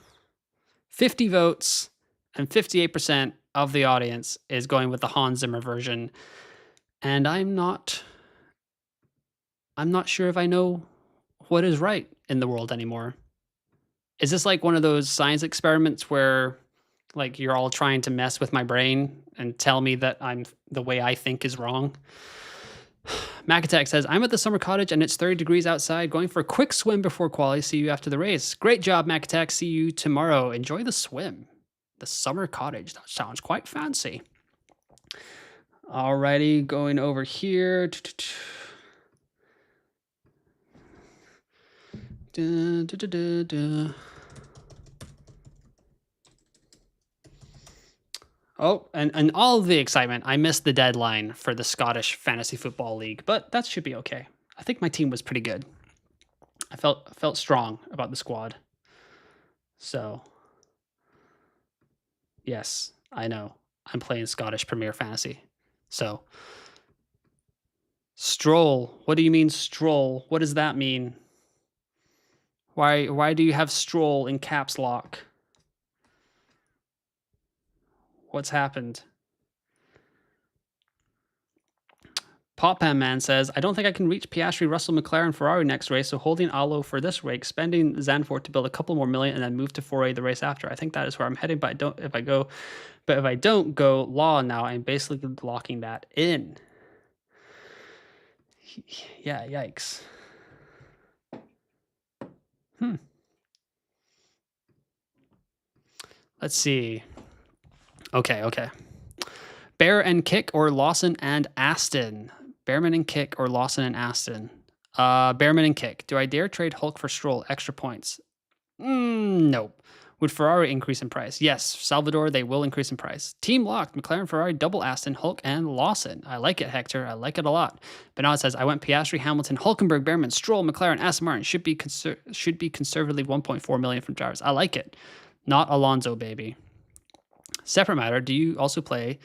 50 votes and 58% of the audience is going with the Hans Zimmer version. And I'm not sure if I know what is right in the world anymore. Is this like one of those science experiments where like you're all trying to mess with my brain and tell me that the way I think is wrong? Macatek says, I'm at the summer cottage and it's 30 degrees outside, going for a quick swim before quali. See you after the race. Great job, Macatek. See you tomorrow. Enjoy the swim. The summer cottage. That sounds quite fancy. Alrighty, going over here. Oh, and all of the excitement. I missed the deadline for the Scottish Fantasy Football League, but that should be okay. I think my team was pretty good. I felt strong about the squad. So, yes, I know. I'm playing Scottish Premier Fantasy. So, Stroll. What do you mean Stroll? What does that mean? Why do you have Stroll in caps lock? What's happened? Popham Man says, I don't think I can reach Piastri, Russell, McLaren, Ferrari next race, so holding Allo for this race, spending Zandvoort to build a couple more million, and then move to 4A the race after. I think that is where I'm heading, but if I don't go Law now, I'm basically locking that in. Yeah, yikes. Let's see. Okay. Bear and Kick or Lawson and Aston? Bearman and Kick or Lawson and Aston? Bearman and Kick. Do I dare trade Hulk for Stroll? Extra points. Nope. Would Ferrari increase in price? Yes. Salvador, they will increase in price. Team locked. McLaren, Ferrari, double Aston, Hulk, and Lawson. I like it, Hector. I like it a lot. Bernard says, I went Piastri, Hamilton, Hulkenberg, Bearman, Stroll, McLaren, Aston Martin. Should be conservatively 1.4 million from drivers. I like it. Not Alonso, baby. Separate matter, do you also play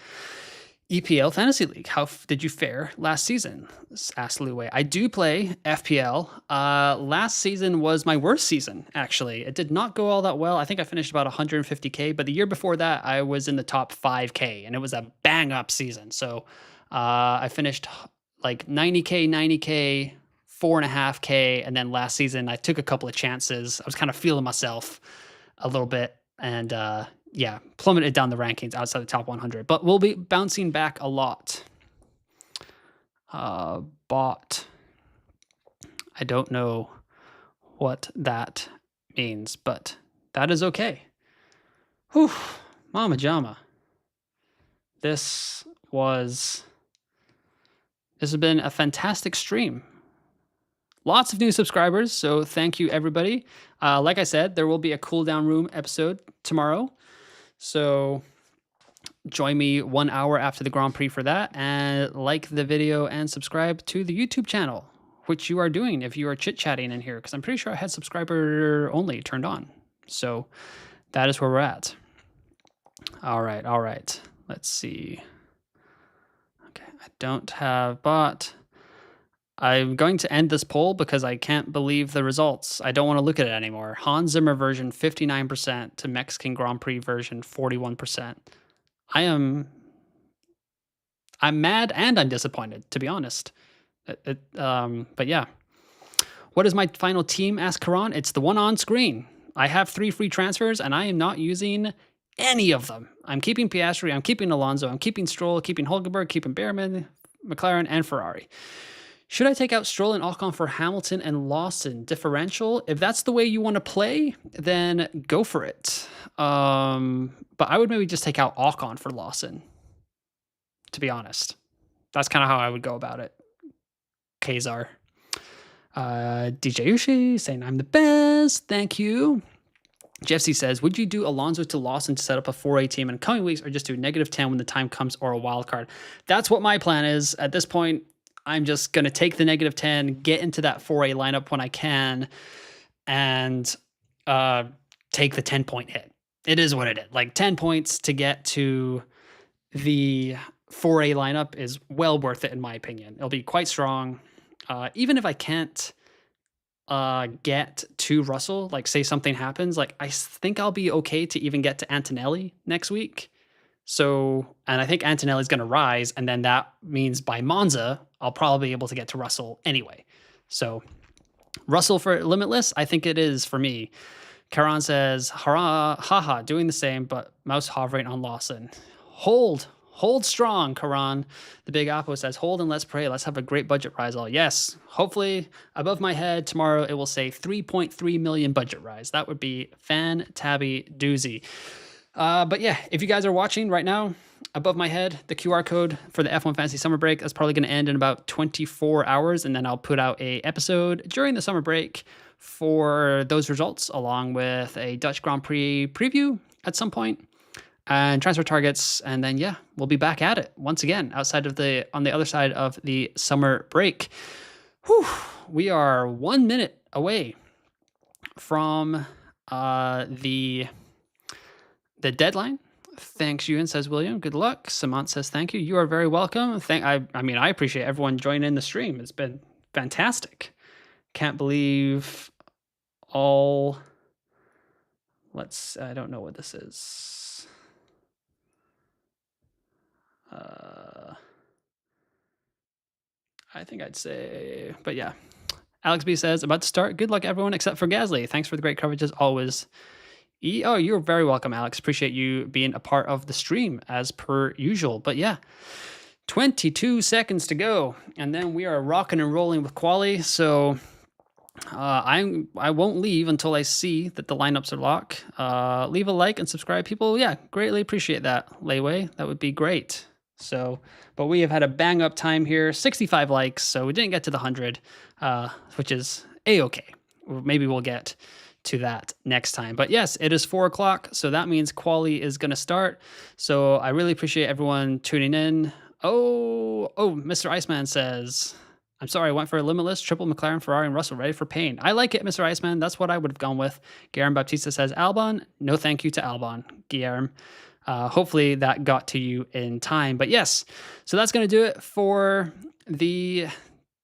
EPL Fantasy League? How did you fare last season? Asked Lu Wei. I do play FPL. Last season was my worst season, actually. It did not go all that well. I think I finished about 150K, but the year before that, I was in the top 5K, and it was a bang-up season. So I finished like 90K, 4.5K, and then last season, I took a couple of chances. I was kind of feeling myself a little bit, and yeah, plummeted down the rankings outside the top 100, but we'll be bouncing back a lot. Bot. I don't know what that means, but that is okay. Whew, Mama Jama. This has been a fantastic stream. Lots of new subscribers, so thank you, everybody. Like I said, there will be a cool down room episode tomorrow. So join me 1 hour after the Grand Prix for that, and like the video and subscribe to the YouTube channel, which you are doing if you are chit-chatting in here, because I'm pretty sure I had subscriber only turned on. So that is where we're at. All right. Let's see. Okay, I don't have bot. I'm going to end this poll because I can't believe the results. I don't want to look at it anymore. Hans Zimmer version 59% to Mexican Grand Prix version 41%. I'm mad and I'm disappointed, to be honest. But yeah. What is my final team? Asked Karan. It's the one on screen. I have 3 free transfers and I am not using any of them. I'm keeping Piastri, I'm keeping Alonso, I'm keeping Stroll, keeping Hulkenberg, keeping Bearman, McLaren, and Ferrari. Should I take out Stroll and Ocon for Hamilton and Lawson? Differential? If that's the way you want to play, then go for it. But I would maybe just take out Ocon for Lawson, to be honest. That's kind of how I would go about it. Kazar. DJ Ushi saying I'm the best. Thank you. Jeffsy says, would you do Alonso to Lawson to set up a 4A team in coming weeks, or just do -10 when the time comes, or a wild card? That's what my plan is. At this point, I'm just going to take the -10, get into that 4A lineup when I can, and take the 10-point hit. It is what it is. Like 10 points to get to the 4A lineup is well worth it, in my opinion. It'll be quite strong. Even if I can't get to Russell, like say something happens, like I think I'll be okay to even get to Antonelli next week. So, and I think Antonelli's going to rise, and then that means by Monza, I'll probably be able to get to Russell anyway. So Russell for Limitless, I think it is for me. Karan says, haha, doing the same, but mouse hovering on Lawson. Hold strong, Karan. The Big Apple says, hold and let's pray. Let's have a great budget rise. All yes, hopefully above my head tomorrow, it will say 3.3 million budget rise. That would be fan-tabby doozy. But yeah, if you guys are watching right now, above my head, the QR code for the F1 Fantasy Summer Break, that's probably going to end in about 24 hours. And then I'll put out a episode during the summer break for those results, along with a Dutch Grand Prix preview at some point and transfer targets. And then, yeah, we'll be back at it once again on the other side of the summer break. Whew, we are 1 minute away from the deadline. Thanks, Ewan, says William. Good luck. Samant says thank you. You are very welcome. I appreciate everyone joining in the stream. It's been fantastic. Can't believe I don't know what this is. I think I'd say, but yeah. Alex B says, about to start. Good luck, everyone, except for Gasly. Thanks for the great coverage as always. Oh, you're very welcome, Alex. Appreciate you being a part of the stream as per usual. But yeah, 22 seconds to go, and then we are rocking and rolling with quali. So I won't leave until I see that the lineups are locked. Leave a like and subscribe, people. Yeah, greatly appreciate that, Layway. That would be great. So, but we have had a bang up time here, 65 likes. So we didn't get to the 100, which is a-okay. Maybe we'll get to that next time. But yes, it is 4 o'clock. So that means quali is going to start. So I really appreciate everyone tuning in. Oh, Mr. Iceman says, I'm sorry, I went for a Limitless, triple McLaren, Ferrari, and Russell, ready for pain. I like it, Mr. Iceman. That's what I would have gone with. Guillermo Baptista says, Albon, no thank you to Albon, Guillermo. Hopefully that got to you in time. But yes, so that's going to do it for the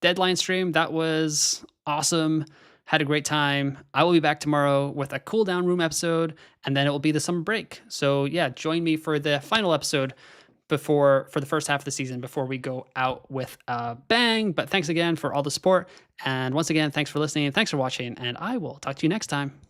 deadline stream. That was awesome. Had a great time. I will be back tomorrow with a cool down room episode, and then it will be the summer break. So yeah, join me for the final episode for the first half of the season before we go out with a bang. But thanks again for all the support. And once again, thanks for listening. Thanks for watching. And I will talk to you next time.